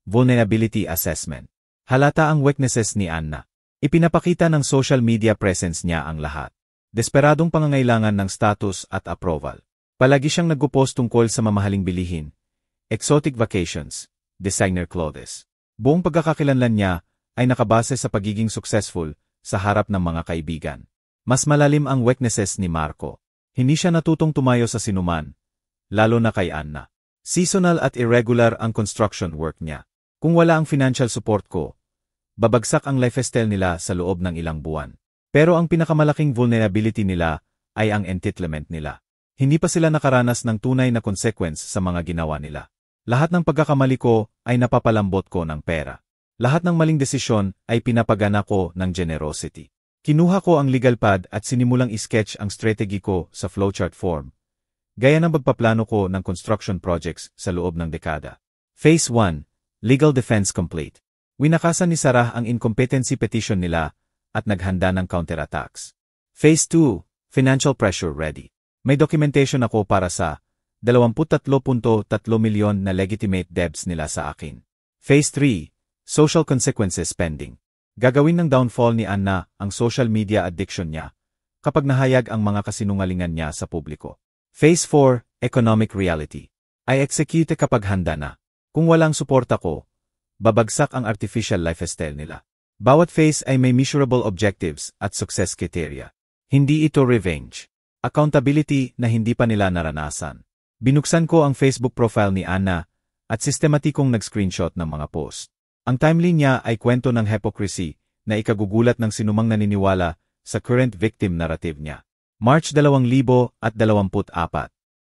vulnerability assessment. Halata ang weaknesses ni Anna. Ipinapakita ng social media presence niya ang lahat. Desperadong pangangailangan ng status at approval. Palagi siyang nagpo-post tungkol sa mamahaling bilihin, exotic vacations, designer clothes. Buong pagkakakilanlan niya ay nakabase sa pagiging successful sa harap ng mga kaibigan. Mas malalim ang weaknesses ni Marco. Hindi siya natutong tumayo sa sinuman, lalo na kay Anna. Seasonal at irregular ang construction work niya. Kung wala ang financial support ko, babagsak ang lifestyle nila sa loob ng ilang buwan. Pero ang pinakamalaking vulnerability nila ay ang entitlement nila. Hindi pa sila nakaranas ng tunay na consequence sa mga ginawa nila. Lahat ng pagkakamali ko ay napapalambot ko ng pera. Lahat ng maling desisyon ay pinapagana ko ng generosity. Kinuha ko ang legal pad at sinimulang isketch ang strategy ko sa flowchart form, gaya ng pagpaplano ko ng construction projects sa loob ng dekada. Phase 1, Legal Defense Complete. Winakasan ni Sarah ang incompetency petition nila at naghanda ng counterattacks. Phase 2, Financial Pressure Ready. May documentation ako para sa 23.3 milyon na legitimate debts nila sa akin. Phase 3, Social Consequences Pending. Gagawin ng downfall ni Anna ang social media addiction niya kapag nahayag ang mga kasinungalingan niya sa publiko. Phase 4, Economic Reality. I execute kapag handa na. Kung walang suporta ko, babagsak ang artificial lifestyle nila. Bawat phase ay may measurable objectives at success criteria. Hindi ito revenge. Accountability na hindi pa nila naranasan. Binuksan ko ang Facebook profile ni Anna at sistematikong nag-screenshot ng mga post. Ang timeline niya ay kwento ng hypocrisy na ikagugulat ng sinumang naniniwala sa current victim narrative niya. March 2024.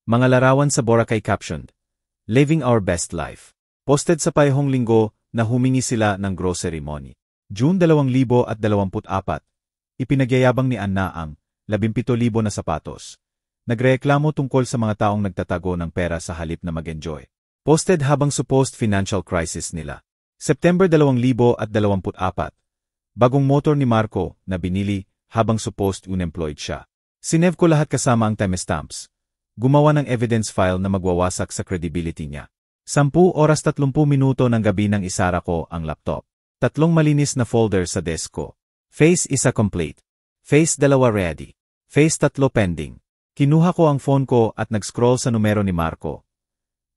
Mga larawan sa Boracay captioned, Living Our Best Life. Posted sa payahong linggo na humingi sila ng grocery money. June 2024. Ipinagyayabang ni Anna ang 17,000 na sapatos. Nagreklamo tungkol sa mga taong nagtatago ng pera sa halip na mag-enjoy. Posted habang supposed financial crisis nila. September 2024. Bagong motor ni Marco na binili habang supposed unemployed siya. Sinev ko lahat kasama ang timestamps. Gumawa ng evidence file na magwawasak sa credibility niya. 10:30 ng gabi nang isara ko ang laptop. 3 malinis na folder sa desk ko. Phase 1 complete. Phase 2 ready. Phase 3 pending. Kinuha ko ang phone ko at nag-scroll sa numero ni Marco.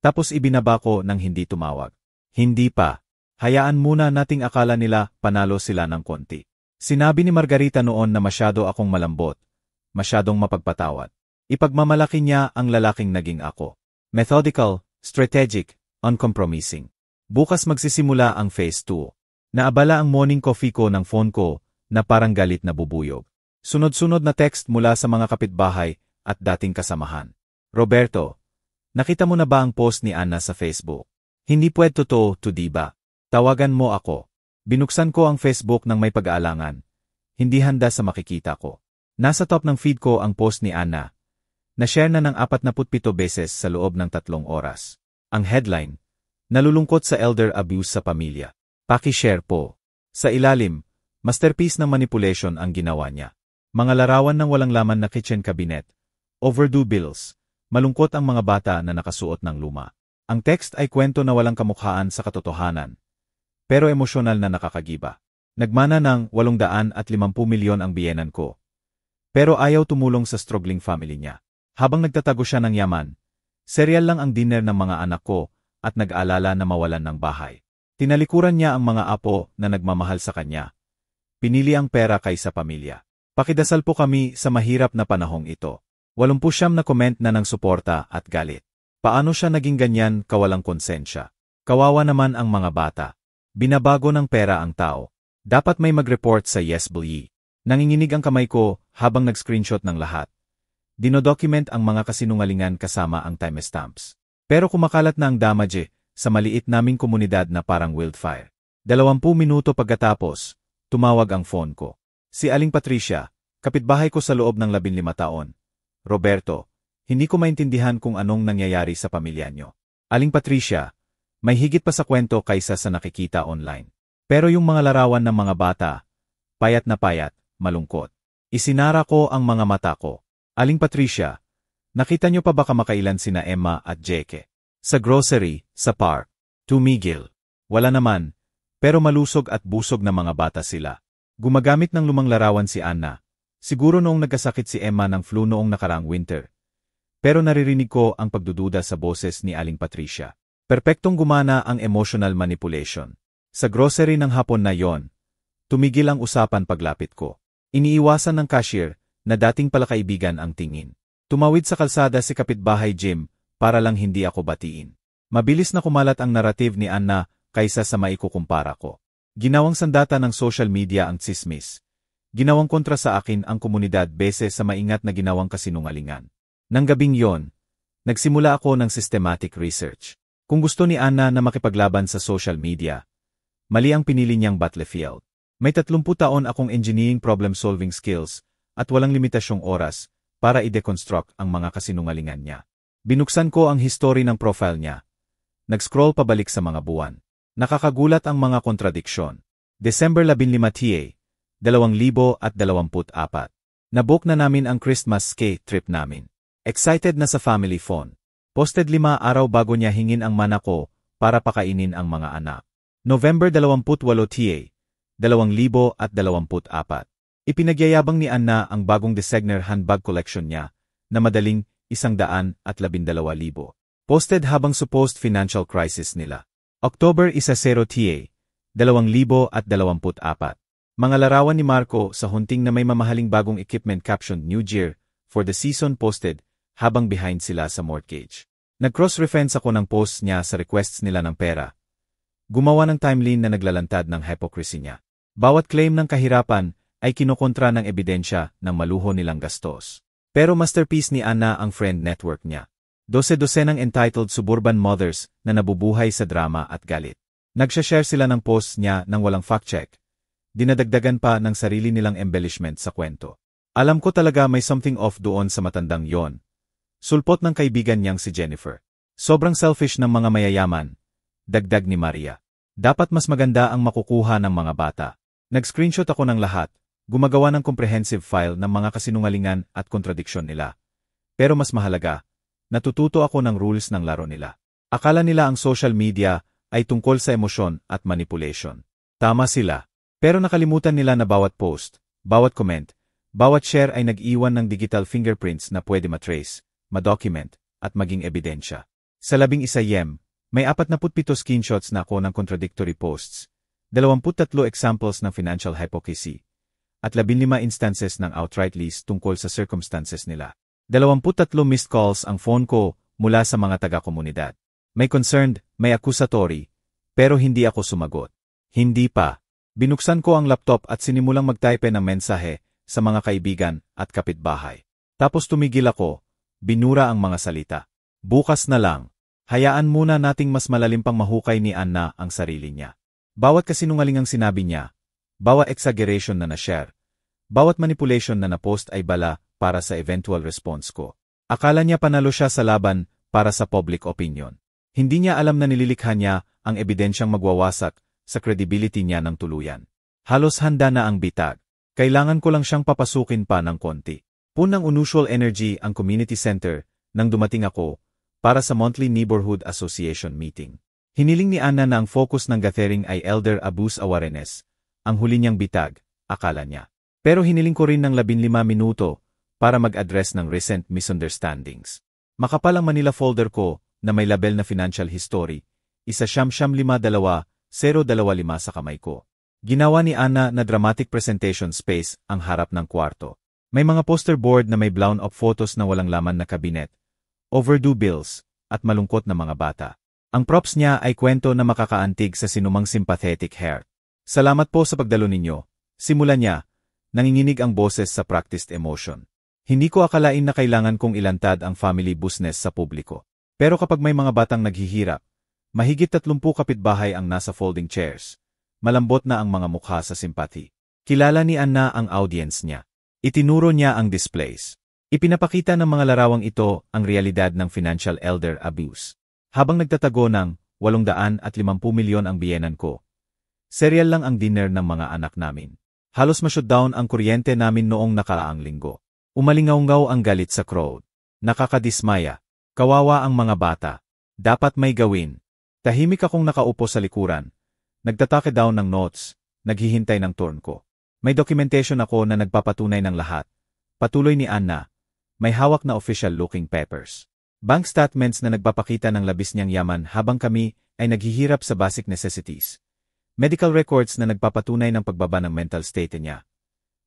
Tapos ibinaba ko nang hindi tumawag. Hindi pa. Hayaan muna nating akala nila panalo sila ng konti. Sinabi ni Margarita noon na masyado akong malambot. Masyadong mapagpatawad. Ipagmamalaki niya ang lalaking naging ako. Methodical, strategic, uncompromising. Bukas magsisimula ang phase 2. Naabala ang morning coffee ko ng phone ko na parang galit na bubuyog. Sunod-sunod na text mula sa mga kapitbahay at dating kasamahan. Roberto, nakita mo na ba ang post ni Anna sa Facebook? Hindi pwede to diba? Tawagan mo ako. Binuksan ko ang Facebook nang may pag-aalangan. Hindi handa sa makikita ko. Nasa top ng feed ko ang post ni Anna. Na-share na ng 47 beses sa loob ng 3 oras. Ang headline, nalulungkot sa elder abuse sa pamilya. Paki-share po. Sa ilalim, masterpiece ng manipulation ang ginawa niya. Mga larawan ng walang laman na kitchen cabinet. Overdue bills. Malungkot ang mga bata na nakasuot ng luma. Ang text ay kwento na walang kamukhaan sa katotohanan. Pero emosyonal na nakakagiba. Nagmana ng 850 milyon ang biyenan ko. Pero ayaw tumulong sa struggling family niya. Habang nagtatago siya ng yaman, serial lang ang dinner ng mga anak ko at nag-aalala na mawalan ng bahay. Tinalikuran niya ang mga apo na nagmamahal sa kanya. Pinili ang pera kaysa pamilya. Pakidasal po kami sa mahirap na panahong ito. 89 na comment na ng suporta at galit. Paano siya naging ganyan kawalang konsensya? Kawawa naman ang mga bata. Binabago ng pera ang tao. Dapat may mag-report sa YesBully. Nanginginig ang kamay ko habang nag-screenshot ng lahat. Dinodocument ang mga kasinungalingan kasama ang timestamps. Pero kumakalat na ang damage sa maliit naming komunidad na parang wildfire. 20 minuto pagkatapos, tumawag ang phone ko. Si Aling Patricia, kapitbahay ko sa loob ng 15 taon. Roberto, hindi ko maintindihan kung anong nangyayari sa pamilya nyo. Aling Patricia, may higit pa sa kwento kaysa sa nakikita online. Pero yung mga larawan ng mga bata, payat na payat, malungkot. Isinara ko ang mga mata ko. Aling Patricia, nakita nyo pa ba kamakailan sina Emma at Jeke? Sa grocery, sa park. Tumigil. Wala naman, pero malusog at busog na mga bata sila. Gumagamit ng lumang larawan si Anna. Siguro noong nagkasakit si Emma ng flu noong nakaraang winter. Pero naririnig ko ang pagdududa sa boses ni Aling Patricia. Perpektong gumana ang emotional manipulation. Sa grocery ng hapon na yon, tumigil ang usapan paglapit ko. Iniiwasan ng cashier na dating palakaibigan ang tingin. Tumawid sa kalsada si kapitbahay Jim para lang hindi ako batiin. Mabilis na kumalat ang narrative ni Anna kaysa sa maikukumpara ko. Ginawang sandata ng social media ang tsismis. Ginawang kontra sa akin ang komunidad base sa maingat na ginawang kasinungalingan. Nang gabing yon, nagsimula ako ng systematic research. Kung gusto ni Anna na makipaglaban sa social media, mali ang pinili niyang battlefield. May 30 taon akong engineering problem-solving skills at walang limitasyong oras para i-deconstruct ang mga kasinungalingan niya. Binuksan ko ang history ng profile niya. Nag-scroll pabalik sa mga buwan. Nakakagulat ang mga kontradiksyon. December 15 TA, 2024. Nabook na namin ang Christmas ski trip namin. Excited na sa family phone. Posted 5 araw bago niya hingin ang mana ko para pakainin ang mga anak. November 28 TA, 2024. Ipinagyayabang ni Anna ang bagong designer handbag collection niya na madaling 112,000. Posted habang supposed financial crisis nila. October 10 TA, 2024. Mga larawan ni Marco sa hunting na may mamahaling bagong equipment captioned New Year for the season posted habang behind sila sa mortgage. Nag-cross-reference ako ng posts niya sa requests nila ng pera. Gumawa ng timeline na naglalantad ng hypocrisy niya. Bawat claim ng kahirapan ay kinokontra ng ebidensya ng maluho nilang gastos. Pero masterpiece ni Anna ang friend network niya. 12-dosenang entitled suburban mothers na nabubuhay sa drama at galit. Nagsha-share sila ng posts niya nang walang fact-check. Dinadagdagan pa ng sarili nilang embellishment sa kwento. Alam ko talaga may something off doon sa matandang yon. Sulpot ng kaibigan niyang si Jennifer. Sobrang selfish ng mga mayayaman. Dagdag ni Maria. Dapat mas maganda ang makukuha ng mga bata. Nag-screenshot ako ng lahat, gumagawa ng comprehensive file ng mga kasinungalingan at kontradiksyon nila. Pero mas mahalaga, natututo ako ng rules ng laro nila. Akala nila ang social media ay tungkol sa emosyon at manipulation. Tama sila. Pero nakalimutan nila na bawat post, bawat comment, bawat share ay nag-iwan ng digital fingerprints na pwede matrace, madocument, at maging ebidensya. Sa 11 may 47 screenshots na ako ng contradictory posts, 23 examples ng financial hypocrisy, at 15 instances ng outright lies tungkol sa circumstances nila. 23 missed calls ang phone ko mula sa mga taga-komunidad. May concerned, may accusatory, pero hindi ako sumagot. Hindi pa. Binuksan ko ang laptop at sinimulang magtype ng mensahe sa mga kaibigan at kapitbahay. Tapos tumigil ako, binura ang mga salita. Bukas na lang. Hayaan muna nating mas malalim pang mahukay ni Anna ang sarili niya. Bawat kasinungalingang sinabi niya, bawat exaggeration na na-share, bawat manipulation na na-post ay bala para sa eventual response ko. Akala niya panalo siya sa laban para sa public opinion. Hindi niya alam na nililikha niya ang ebidensyang magwawasak sa credibility niya ng tuluyan. Halos handa na ang bitag. Kailangan ko lang siyang papasukin pa ng konti. Punang unusual energy ang community center nang dumating ako para sa monthly neighborhood association meeting. Hiniling ni Anna na ang focus ng gathering ay elder abuse awareness, ang huli niyang bitag, akala niya. Pero hiniling ko rin ng 15 minuto para mag-address ng recent misunderstandings. Makapal ang Manila folder ko na may label na financial history, 1-5-5-2-0-2-5 sa kamay ko. Ginawa ni Anna na dramatic presentation space ang harap ng kwarto. May mga poster board na may blown up photos na walang laman na kabinet, overdue bills, at malungkot na mga bata. Ang props niya ay kwento na makakaantig sa sinumang sympathetic heart. Salamat po sa pagdalo ninyo. Simula niya, nanginginig ang boses sa practiced emotion. Hindi ko akalain na kailangan kong ilantad ang family business sa publiko. Pero kapag may mga batang naghihirap, mahigit 30 kapitbahay ang nasa folding chairs. Malambot na ang mga mukha sa sympathy. Kilala ni Anna ang audience niya. Itinuro niya ang displays. Ipinapakita ng mga larawang ito ang realidad ng financial elder abuse. Habang nagtatago ng 850 milyon ang biyenan ko, serial lang ang dinner ng mga anak namin. Halos ma-shutdown ang kuryente namin noong nakaraang linggo. Umalingaw-ngaw ang galit sa crowd. Nakakadismaya. Kawawa ang mga bata. Dapat may gawin. Tahimik akong nakaupo sa likuran. Nagtatake down ng notes, naghihintay ng turn ko. May documentation ako na nagpapatunay ng lahat. Patuloy ni Anna, may hawak na official-looking papers. Bank statements na nagpapakita ng labis niyang yaman habang kami ay naghihirap sa basic necessities. Medical records na nagpapatunay ng pagbaba ng mental state niya.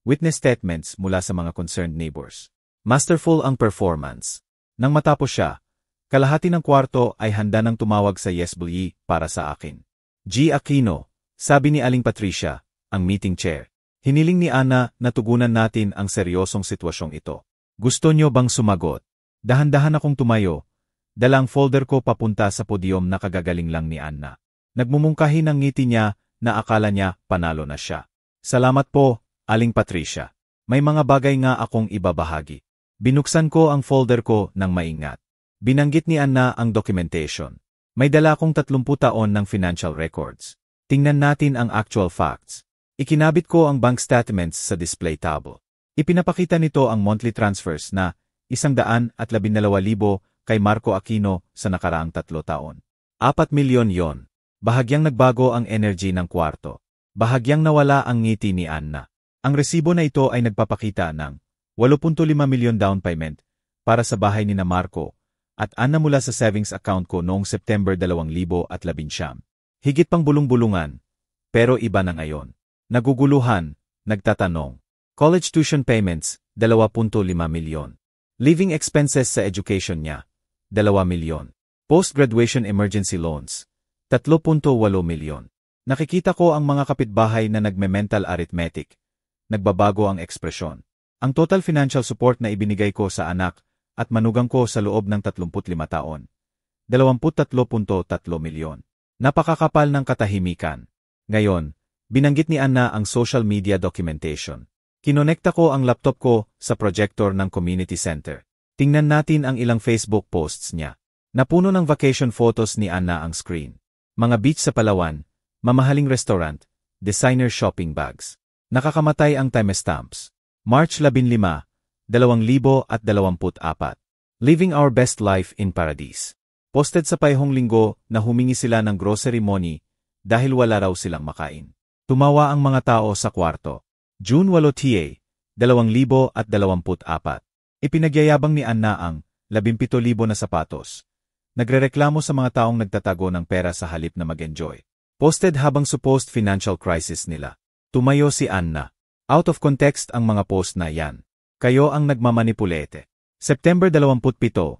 Witness statements mula sa mga concerned neighbors. Masterful ang performance. Nang matapos siya, kalahati ng kwarto ay handa nang tumawag sa Yesbulyi para sa akin. G. Aquino, sabi ni Aling Patricia, ang meeting chair. Hiniling ni Anna na tugunan natin ang seryosong sitwasyong ito. Gusto niyo bang sumagot? Dahan-dahan akong tumayo. Dala ang folder ko papunta sa podyum na kagagaling lang ni Anna. Nagmumungkahi ng ngiti niya na akala niya panalo na siya. Salamat po, Aling Patricia. May mga bagay nga akong ibabahagi. Binuksan ko ang folder ko ng maingat. Binanggit ni Anna ang documentation. May dala akong 30 taon ng financial records. Tingnan natin ang actual facts. Ikinabit ko ang bank statements sa display table. Ipinapakita nito ang monthly transfers na 112,000 kay Marco Aquino sa nakaraang 3 taon. 4 milyon yon. Bahagyang nagbago ang energy ng kwarto. Bahagyang nawala ang ngiti ni Anna. Ang resibo na ito ay nagpapakita ng 8.5 milyon down payment para sa bahay ni Marco at Anna mula sa savings account ko noong September 2019. Higit pang bulong-bulungan, pero iba na ngayon. Naguguluhan, nagtatanong. College tuition payments, 2.5 milyon. Living expenses sa education niya, 2 milyon. Post-graduation emergency loans, 3.8 milyon. Nakikita ko ang mga kapitbahay na nagme-mental arithmetic. Nagbabago ang ekspresyon. Ang total financial support na ibinigay ko sa anak at manugang ko sa loob ng 35 taon, 23.3 milyon. Napakakapal ng katahimikan. Ngayon, binanggit ni Anna ang social media documentation. Kinonekta ko ang laptop ko sa projector ng community center. Tingnan natin ang ilang Facebook posts niya. Napuno ng vacation photos ni Anna ang screen. Mga beach sa Palawan, mamahaling restaurant, designer shopping bags. Nakakamatay ang timestamps. March 15, 2024. Living our best life in paradise. Posted sa payhong linggo na humingi sila ng grocery money dahil wala raw silang makain. Tumawa ang mga tao sa kwarto. June 8, 2024. Ipinagyayabang ni Anna ang 17,000 na sapatos. Nagrereklamo sa mga taong nagtatago ng pera sa halip na mag-enjoy. Posted habang supposed financial crisis nila. Tumayo si Anna. Out of context ang mga post na yan. Kayo ang nagmamanipulete. September 27,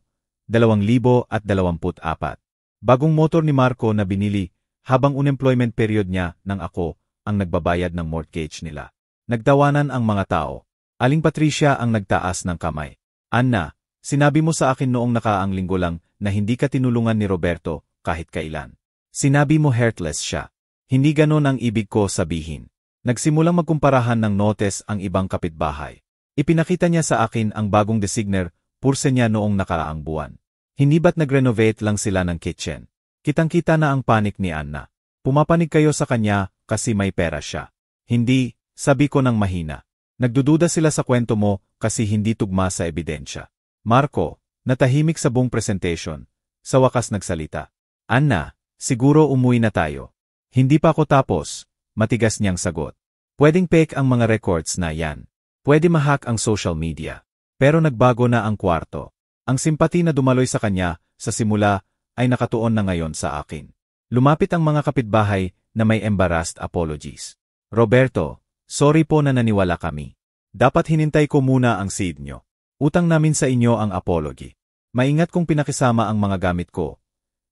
2024. Bagong motor ni Marco na binili habang unemployment period niya nang ako ang nagbabayad ng mortgage nila. Nagtawanan ang mga tao. Aling Patricia ang nagtaas ng kamay. Anna, sinabi mo sa akin noong nakaraang linggo lang na hindi ka tinulungan ni Roberto kahit kailan. Sinabi mo heartless siya. Hindi ganon ang ibig ko sabihin. Nagsimulang magkumparahan ng notes ang ibang kapitbahay. Ipinakita niya sa akin ang bagong designer purse niya noong nakaraang buwan. Hindi ba't nag-renovate lang sila ng kitchen? Kitang-kita na ang panik ni Anna. Pumapanig kayo sa kanya kasi may pera siya. Hindi, sabi ko ng mahina. Nagdududa sila sa kwento mo kasi hindi tugma sa ebidensya. Marco, natahimik sa buong presentation. Sa wakas nagsalita. Anna, siguro umuwi na tayo. Hindi pa ako tapos, matigas niyang sagot. Pwedeng fake ang mga records na yan. Pwede ma-hack ang social media. Pero nagbago na ang kwarto. Ang simpati na dumaloy sa kanya, sa simula, ay nakatuon na ngayon sa akin. Lumapit ang mga kapitbahay na may embarrassed apologies. Roberto, sorry po na naniwala kami. Dapat hinintay ko muna ang seed nyo. Utang namin sa inyo ang apology. Maingat kong pinakisama ang mga gamit ko.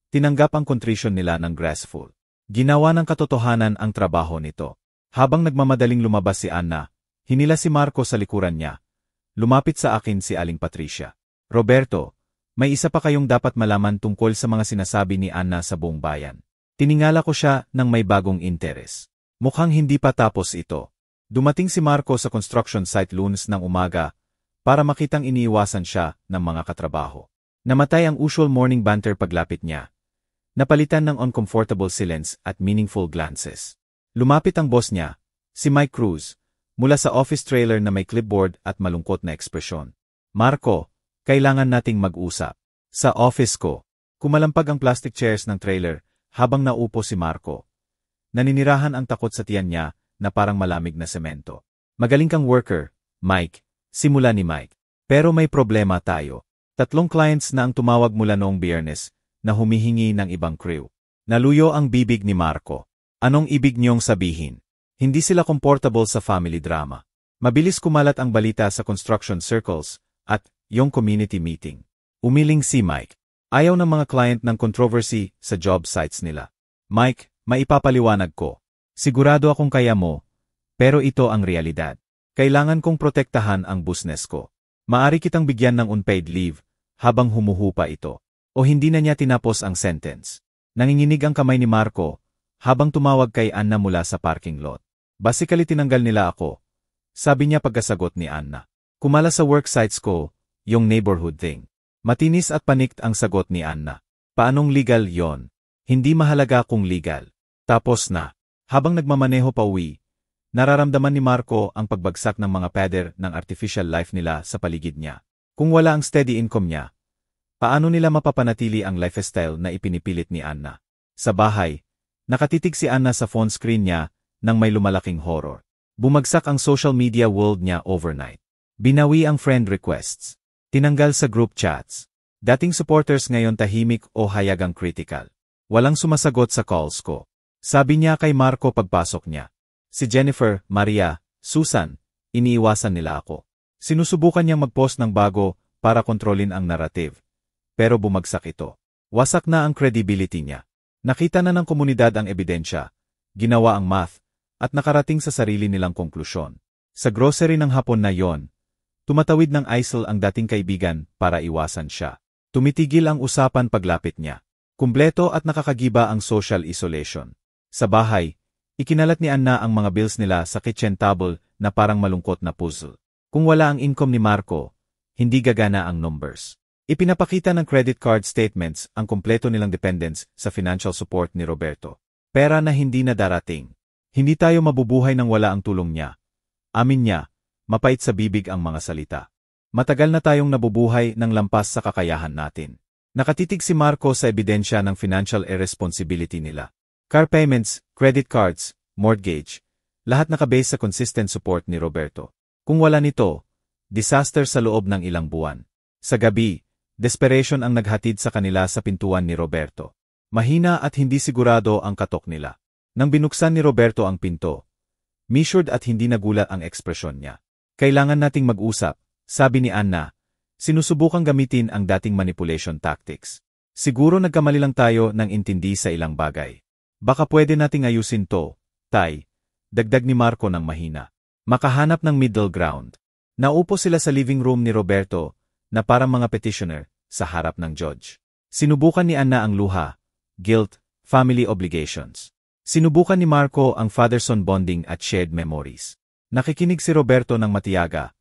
Tinanggap ang contrition nila ng graceful. Ginawa ng katotohanan ang trabaho nito. Habang nagmamadaling lumabas si Anna, hinila si Marco sa likuran niya. Lumapit sa akin si Aling Patricia. Roberto, may isa pa kayong dapat malaman tungkol sa mga sinasabi ni Anna sa buong bayan. Tiningala ko siya ng may bagong interes. Mukhang hindi pa tapos ito. Dumating si Marco sa construction site Lunes ng umaga para makitang iniiwasan siya ng mga katrabaho. Namatay ang usual morning banter paglapit niya. Napalitan ng uncomfortable silence at meaningful glances. Lumapit ang boss niya, si Mike Cruz, mula sa office trailer na may clipboard at malungkot na ekspresyon. Marco, kailangan nating mag-usap. Sa office ko, kumalampag ang plastic chairs ng trailer habang naupo si Marco. Naninirahan ang takot sa tiyan niya na parang malamig na semento. Magaling kang worker, Mike, simula ni Mike. Pero may problema tayo. 3 clients na ang tumawag mula noong Biyernes na humihingi ng ibang crew. Naluyo ang bibig ni Marco. Anong ibig niyong sabihin? Hindi sila comfortable sa family drama. Mabilis kumalat ang balita sa construction circles at yung community meeting. Umiling si Mike. Ayaw ng mga client ng controversy sa job sites nila. Mike, maipapaliwanag ko. Sigurado akong kaya mo, pero ito ang realidad. Kailangan kong protektahan ang business ko. Maari kitang bigyan ng unpaid leave habang humuhupa ito. O hindi na niya tinapos ang sentence. Nanginginig ang kamay ni Marco habang tumawag kay Anna mula sa parking lot. Basically tinanggal nila ako. Sabi niya pagkasagot ni Anna. Kumala sa work sites ko, yung neighborhood thing. Matinis at panicked ang sagot ni Anna. Paanong legal yon? Hindi mahalaga kung legal. Tapos na. Habang nagmamaneho pa uwi, nararamdaman ni Marco ang pagbagsak ng mga pader ng artificial life nila sa paligid niya. Kung wala ang steady income niya, paano nila mapapanatili ang lifestyle na ipinipilit ni Anna? Sa bahay, nakatitig si Anna sa phone screen niya nang may lumalaking horror. Bumagsak ang social media world niya overnight. Binawi ang friend requests. Tinanggal sa group chats. Dating supporters ngayon tahimik o hayagang critical. Walang sumasagot sa calls ko. Sabi niya kay Marco pagpasok niya. Si Jennifer, Maria, Susan, iniiwasan nila ako. Sinusubukan niyang mag-post ng bago para kontrolin ang narrative. Pero bumagsak ito. Wasak na ang credibility niya. Nakita na ng komunidad ang ebidensya, ginawa ang math, at nakarating sa sarili nilang konklusyon. Sa grocery ng hapon na yon, tumatawid ng ISIL ang dating kaibigan para iwasan siya. Tumitigil ang usapan paglapit niya. Kumpleto at nakakagiba ang social isolation. Sa bahay, ikinalat ni Anna ang mga bills nila sa kitchen table na parang malungkot na puzzle. Kung wala ang income ni Marco, hindi gagana ang numbers. Ipinapakita ng credit card statements ang kumpleto nilang dependence sa financial support ni Roberto. Pera na hindi na darating. Hindi tayo mabubuhay nang wala ang tulong niya. Amin niya, mapait sa bibig ang mga salita. Matagal na tayong nabubuhay ng lampas sa kakayahan natin. Nakatitig si Marco sa ebidensya ng financial irresponsibility nila. Car payments, credit cards, mortgage, lahat nakabase sa consistent support ni Roberto. Kung wala nito, disaster sa loob ng ilang buwan. Sa gabi, desperation ang naghatid sa kanila sa pintuan ni Roberto. Mahina at hindi sigurado ang katok nila. Nang binuksan ni Roberto ang pinto, measured at hindi nagulat ang ekspresyon niya. Kailangan nating mag-usap, sabi ni Anna. Sinusubukang gamitin ang dating manipulation tactics. Siguro nagkamali lang tayo ng intindi sa ilang bagay. Baka pwede nating ayusin to, Tay. Dagdag ni Marco ng mahina. Makahanap ng middle ground. Naupo sila sa living room ni Roberto, na parang mga petitioner, sa harap ng judge. Sinubukan ni Anna ang luha, guilt, family obligations. Sinubukan ni Marco ang father-son bonding at shared memories. Nakikinig si Roberto ng matiyaga,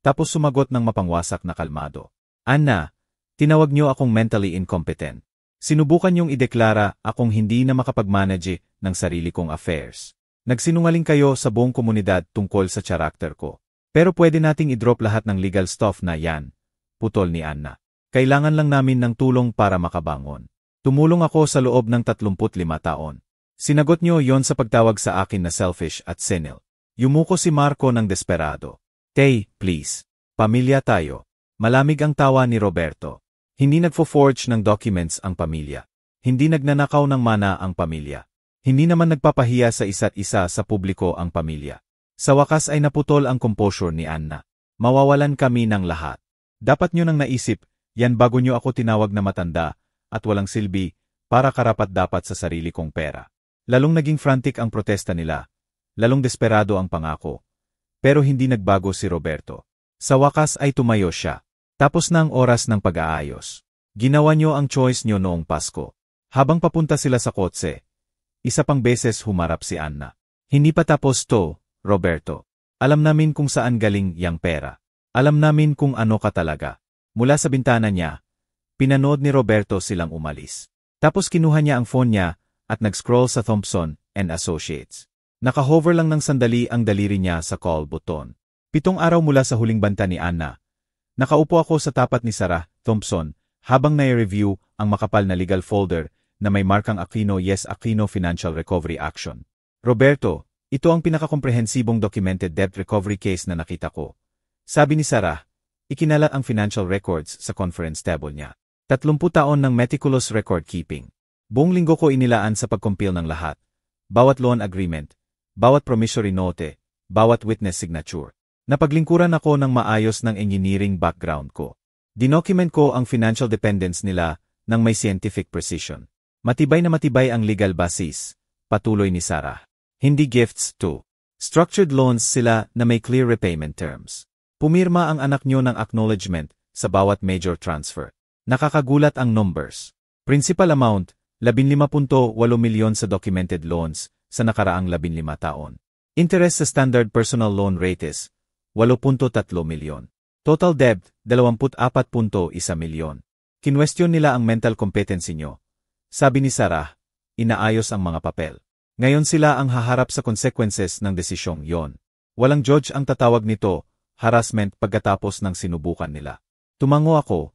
tapos sumagot ng mapangwasak na kalmado. Anna, tinawag niyo akong mentally incompetent. Sinubukan niyong ideklara akong hindi na makapag-manage ng sarili kong affairs. Nagsinungaling kayo sa buong komunidad tungkol sa karakter ko. Pero pwede nating i-drop lahat ng legal stuff na yan, putol ni Anna. Kailangan lang namin ng tulong para makabangon. Tumulong ako sa loob ng 35 taon. Sinagot niyo yon sa pagtawag sa akin na selfish at senile. Yumuko si Marco ng desperado. Tay, please. Pamilya tayo. Malamig ang tawa ni Roberto. Hindi nagfo-forge ng documents ang pamilya. Hindi nagnanakaw ng mana ang pamilya. Hindi naman nagpapahiya sa isa't isa sa publiko ang pamilya. Sa wakas ay naputol ang composure ni Anna. Mawawalan kami ng lahat. Dapat nyo nang naisip, yan bago nyo ako tinawag na matanda, at walang silbi, para karapat-dapat sa sarili kong pera. Lalong naging frantic ang protesta nila. Lalong desperado ang pangako. Pero hindi nagbago si Roberto. Sa wakas ay tumayo siya. Tapos na ang oras ng pag-aayos. Ginawa nyo ang choice nyo noong Pasko. Habang papunta sila sa kotse, isa pang beses humarap si Anna. Hindi pa tapos to, Roberto. Alam namin kung saan galing yang pera. Alam namin kung ano ka talaga. Mula sa bintana niya, pinanood ni Roberto silang umalis. Tapos kinuha niya ang phone niya at nag-scroll sa Thompson and Associates. Naka-hover lang ng sandali ang daliri niya sa call button. 7 araw mula sa huling banta ni Anna. Nakaupo ako sa tapat ni Sarah Thompson habang nai-review ang makapal na legal folder na may markang Aquino Yes Aquino Financial Recovery Action. Roberto, ito ang pinakakomprehensibong documented debt recovery case na nakita ko. Sabi ni Sarah, ikinalat ang financial records sa conference table niya. 30 taon ng meticulous record keeping. Buong linggo ko inilaan sa pag-compile ng lahat. Bawat loan agreement, bawat promissory note, bawat witness signature. Napaglingkuran ako ng maayos ng engineering background ko. Dinocument ko ang financial dependence nila ng may scientific precision. Matibay na matibay ang legal basis, patuloy ni Sarah. Hindi gifts to. Structured loans sila na may clear repayment terms. Pumirma ang anak nyo ng acknowledgement sa bawat major transfer. Nakakagulat ang numbers. Principal amount, 15.8 milyon sa documented loans sa nakaraang 15 taon. Interest sa standard personal loan rates, 8.3 milyon. Total debt, 24.1 milyon. Kinwestiyon nila ang mental competency nyo. Sabi ni Sarah, inaayos ang mga papel. Ngayon sila ang haharap sa consequences ng desisyong yon. Walang judge ang tatawag nito, harassment pagkatapos ng sinubukan nila. Tumango ako.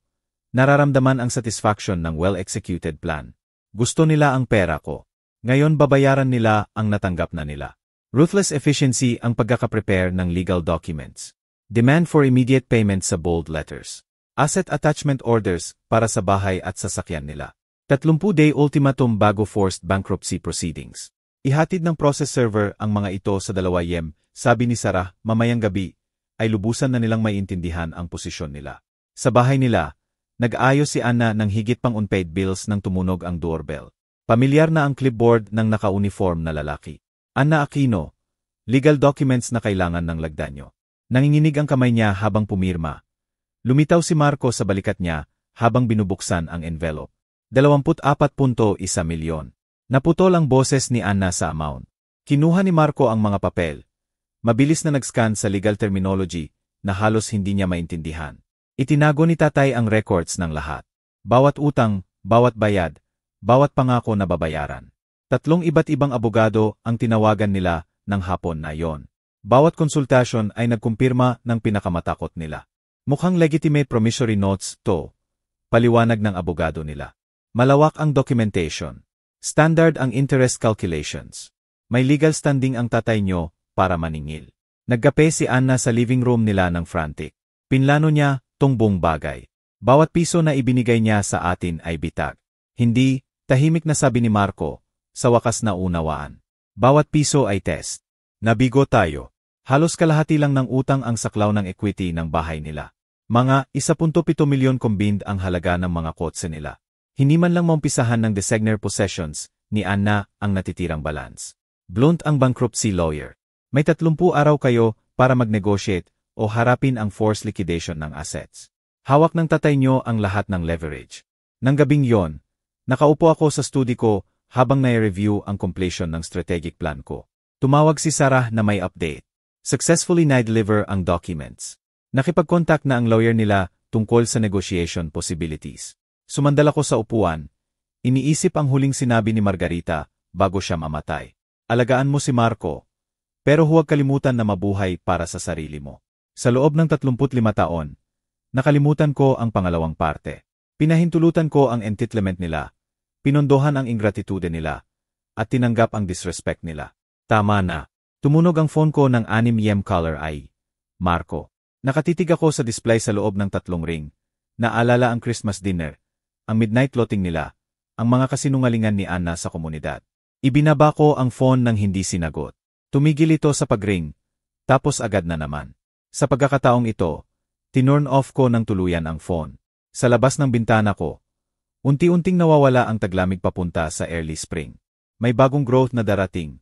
Nararamdaman ang satisfaction ng well-executed plan. Gusto nila ang pera ko. Ngayon babayaran nila ang natanggap na nila. Ruthless efficiency ang pagkakaprepare ng legal documents. Demand for immediate payment sa bold letters. Asset attachment orders para sa bahay at sasakyan nila. 30-day ultimatum bago forced bankruptcy proceedings. Ihatid ng process server ang mga ito sa 2 yem, sabi ni Sarah, mamayang gabi, ay lubusan na nilang maiintindihan ang posisyon nila. Sa bahay nila, nag-ayos si Anna ng higit pang unpaid bills nang tumunog ang doorbell. Pamilyar na ang clipboard ng naka-uniform na lalaki. Anna Aquino, legal documents na kailangan ng lagdanyo. Nanginginig ang kamay niya habang pumirma. Lumitaw si Marco sa balikat niya habang binubuksan ang envelope. 24.1 milyon. Naputol ang boses ni Anna sa amount. Kinuha ni Marco ang mga papel. Mabilis na nag-scan sa legal terminology na halos hindi niya maintindihan. Itinago ni tatay ang records ng lahat. Bawat utang, bawat bayad, bawat pangako na babayaran. Tatlong iba't ibang abogado ang tinawagan nila ng hapon na yon. Bawat konsultasyon ay nagkumpirma ng pinakamatakot nila. Mukhang legitimate promissory notes to, paliwanag ng abogado nila. Malawak ang documentation. Standard ang interest calculations. May legal standing ang tatay nyo para maningil. Nagkape si Anna sa living room nila ng frantic. Pinlano niya tong buong bagay. Bawat piso na ibinigay niya sa atin ay bitag. Hindi, tahimik na sabi ni Marco, sa wakas na unawaan. Bawat piso ay test. Nabigo tayo. Halos kalahati lang ng utang ang saklaw ng equity ng bahay nila. Mga 1.7 milyon combined ang halaga ng mga kotse nila. Hindi man lang maumpisahan ng designer possessions ni Anna ang natitirang balance. Blunt ang bankruptcy lawyer. May 30 araw kayo para mag-negotiate o harapin ang forced liquidation ng assets. Hawak ng tatay nyo ang lahat ng leverage. Nang gabing yon, nakaupo ako sa study ko habang nai-review ang completion ng strategic plan ko. Tumawag si Sarah na may update. Successfully na-deliver ang documents. Nakipag-contact na ang lawyer nila tungkol sa negotiation possibilities. Sumandal ako sa upuan. Iniisip ang huling sinabi ni Margarita bago siya mamatay. Alagaan mo si Marco, pero huwag kalimutan na mabuhay para sa sarili mo. Sa loob ng 35 taon, nakalimutan ko ang pangalawang parte. Pinahintulutan ko ang entitlement nila, pinondohan ang ingratitude nila, at tinanggap ang disrespect nila. Tama na. Tumunog ang phone ko ng 6 caller ay, Marco. Nakatitig ako sa display sa loob ng 3 ring. Naalala ang Christmas dinner, ang midnight lotting nila, ang mga kasinungalingan ni Anna sa komunidad. Ibinaba ko ang phone nang hindi sinagot. Tumigil ito sa pagring, tapos agad na naman. Sa pagkakataong ito, tinurn off ko ng tuluyan ang phone. Sa labas ng bintana ko, unti-unting nawawala ang taglamig papunta sa early spring. May bagong growth na darating,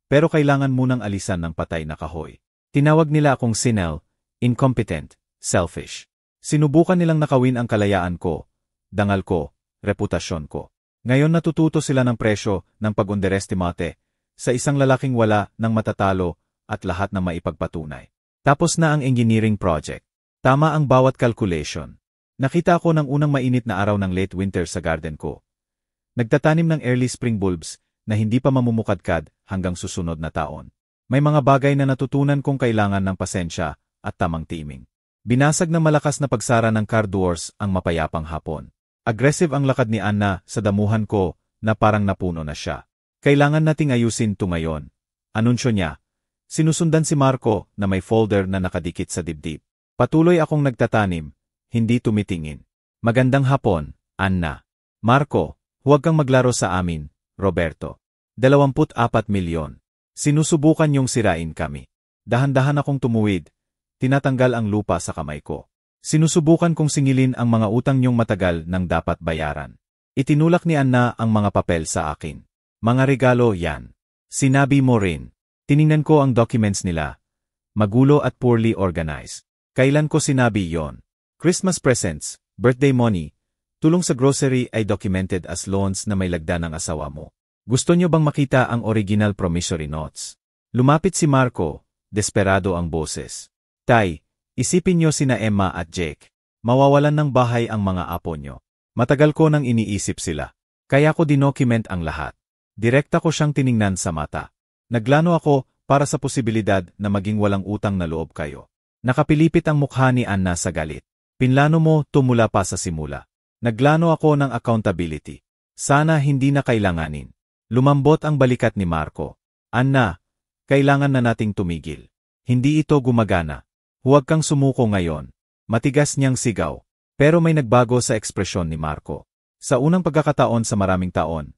pero kailangan munang alisan ng patay na kahoy. Tinawag nila akong senile, incompetent, selfish. Sinubukan nilang nakawin ang kalayaan ko, dangal ko, reputasyon ko. Ngayon natututo sila ng presyo ng pag-underestimate sa isang lalaking wala ng matatalo at lahat ng maipagpatunay. Tapos na ang engineering project. Tama ang bawat calculation. Nakita ko ng unang mainit na araw ng late winter sa garden ko. Nagtatanim ng early spring bulbs na hindi pa mamumukadkad hanggang susunod na taon. May mga bagay na natutunan kong kailangan ng pasensya at tamang timing. Binasag ng malakas na pagsara ng car doors ang mapayapang hapon. Aggressive ang lakad ni Anna sa damuhan ko na parang napuno na siya. Kailangan nating ayusin ito ngayon. Anunsyo niya. Sinusundan si Marco na may folder na nakadikit sa dibdib. Patuloy akong nagtatanim, hindi tumitingin. Magandang hapon, Anna. Marco, huwag kang maglaro sa amin, Roberto. 24 milyon. Sinusubukan niyong sirain kami. Dahan-dahan akong tumuwid. Tinatanggal ang lupa sa kamay ko. Sinusubukan kong singilin ang mga utang niyong matagal nang dapat bayaran. Itinulak ni Anna ang mga papel sa akin. Mga regalo yan. Sinabi mo rin. Tiningnan ko ang documents nila. Magulo at poorly organized. Kailan ko sinabi yon? Christmas presents, birthday money, tulong sa grocery ay documented as loans na may lagda ng asawa mo. Gusto niyo bang makita ang original promissory notes? Lumapit si Marco, desperado ang boses. Tay, isipin niyo sina Emma at Jake. Mawawalan ng bahay ang mga apo niyo. Matagal ko nang iniisip sila. Kaya ko dinocument ang lahat. Direkta ko siyang tiningnan sa mata. Naglano ako para sa posibilidad na maging walang utang na loob kayo. Nakapilipit ang mukha ni Anna sa galit. Pinlano mo tumula pa sa simula. Naglano ako ng accountability. Sana hindi na kailanganin. Lumambot ang balikat ni Marco. Anna, kailangan na nating tumigil. Hindi ito gumagana. Huwag kang sumuko ngayon. Matigas niyang sigaw. Pero may nagbago sa ekspresyon ni Marco. Sa unang pagkakataon sa maraming taon,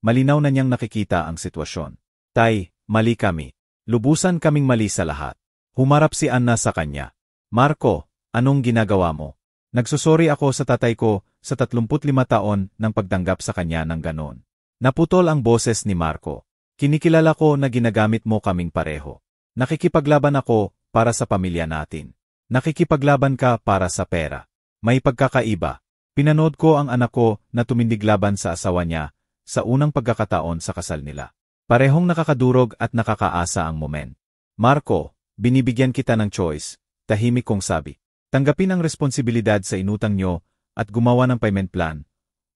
malinaw na niyang nakikita ang sitwasyon. Tay, mali kami. Lubusan kaming mali sa lahat. Humarap si Anna sa kanya. Marco, anong ginagawa mo? Nagsusori ako sa tatay ko sa 35 taon ng pagtanggap sa kanya ng ganon. Naputol ang boses ni Marco. Kinikilala ko na ginagamit mo kaming pareho. Nakikipaglaban ako para sa pamilya natin. Nakikipaglaban ka para sa pera. May pagkakaiba. Pinanood ko ang anak ko na tumindig laban sa asawa niya sa unang pagkakataon sa kasal nila. Parehong nakakadurog at nakakaasa ang moment. Marco, binibigyan kita ng choice, tahimik kong sabi. Tanggapin ang responsibilidad sa inutang nyo at gumawa ng payment plan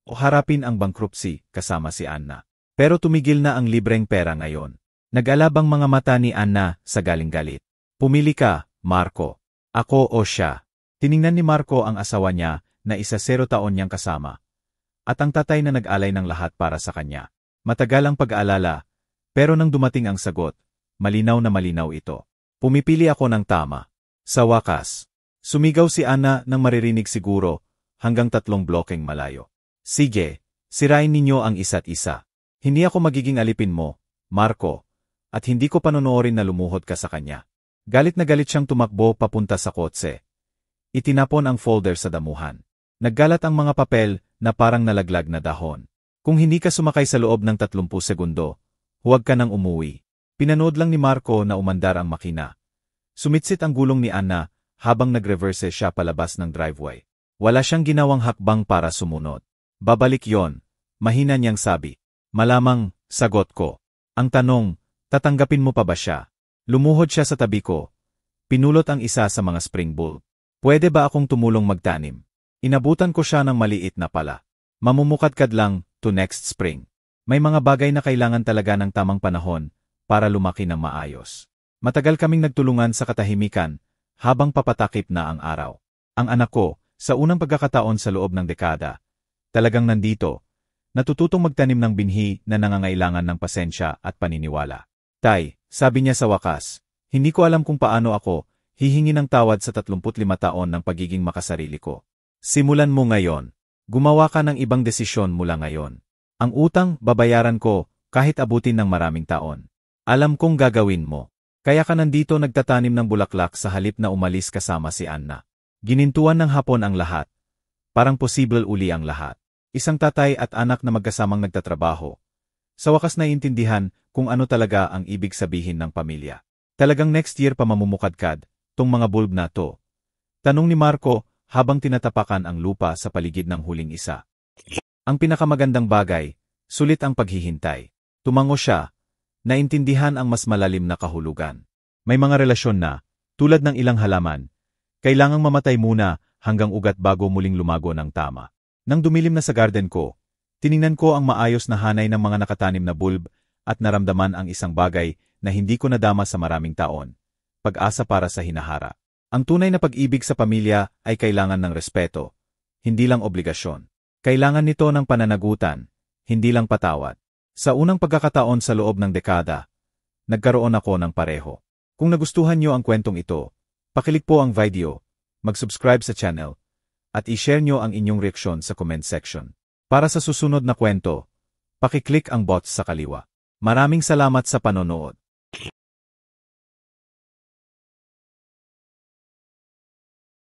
o harapin ang bankruptcy kasama si Anna. Pero tumigil na ang libreng pera ngayon. Nag-alabang mga mata ni Anna sa galing-galit. Pumili ka, Marco. Ako o siya. Tiningnan ni Marco ang asawa niya na 10 taon niyang kasama. At ang tatay na nag-alay ng lahat para sa kanya. Matagal ang pag-aalala, pero nang dumating ang sagot, malinaw na malinaw ito. Pumipili ako ng tama. Sa wakas, sumigaw si Anna nang maririnig siguro hanggang 3 blokeng malayo. Sige, sirain ninyo ang isa't isa. Hindi ako magiging alipin mo, Marco, at hindi ko panonoorin na lumuhod ka sa kanya. Galit na galit siyang tumakbo papunta sa kotse. Itinapon ang folder sa damuhan. Naggalat ang mga papel na parang nalaglag na dahon. Kung hindi ka sumakay sa loob ng 30 segundo, huwag ka nang umuwi. Pinanood lang ni Marco na umandar ang makina. Sumitsit ang gulong ni Anna habang nagreverse siya palabas ng driveway. Wala siyang ginawang hakbang para sumunod. Babalik yon, mahina niyang sabi. Malamang, sagot ko. Ang tanong, tatanggapin mo pa ba siya? Lumuhod siya sa tabi ko. Pinulot ang isa sa mga spring bulb. Pwede ba akong tumulong magtanim? Inabutan ko siya ng maliit na pala. Mamumukadkad lang to next spring. May mga bagay na kailangan talaga ng tamang panahon para lumaki ng maayos. Matagal kaming nagtulungan sa katahimikan habang papatakip na ang araw. Ang anak ko, sa unang pagkakataon sa loob ng dekada, talagang nandito. Natututong magtanim ng binhi na nangangailangan ng pasensya at paniniwala. Tay, sabi niya sa wakas, hindi ko alam kung paano ako hihingi ng tawad sa 35 taon ng pagiging makasarili ko. Simulan mo ngayon. Gumawa ka ng ibang desisyon mula ngayon. Ang utang, babayaran ko kahit abutin ng maraming taon. Alam kong gagawin mo. Kaya ka nandito nagtatanim ng bulaklak sa halip na umalis kasama si Anna. Ginintuan ng hapon ang lahat. Parang posible uli ang lahat. Isang tatay at anak na magkasamang nagtatrabaho. Sa wakas naiintindihan kung ano talaga ang ibig sabihin ng pamilya. Talagang next year pa mamumukadkad, tong mga bulb na to. Tanong ni Marco habang tinatapakan ang lupa sa paligid ng huling isa. Ang pinakamagandang bagay, sulit ang paghihintay. Tumango siya, naintindihan ang mas malalim na kahulugan. May mga relasyon na, tulad ng ilang halaman, kailangang mamatay muna hanggang ugat bago muling lumago ng tama. Nang dumilim na sa garden ko, tiningnan ko ang maayos na hanay ng mga nakatanim na bulb at naramdaman ang isang bagay na hindi ko nadama sa maraming taon. Pag-asa para sa hinahara. Ang tunay na pag-ibig sa pamilya ay kailangan ng respeto, hindi lang obligasyon. Kailangan nito ng pananagutan, hindi lang patawad. Sa unang pagkakataon sa loob ng dekada, nagkaroon ako ng pareho. Kung nagustuhan niyo ang kwentong ito, pakilik po ang video, mag-subscribe sa channel, at i-share nyo ang inyong reaksyon sa comment section. Para sa susunod na kwento, pakiclick ang box sa kaliwa. Maraming salamat sa panonood.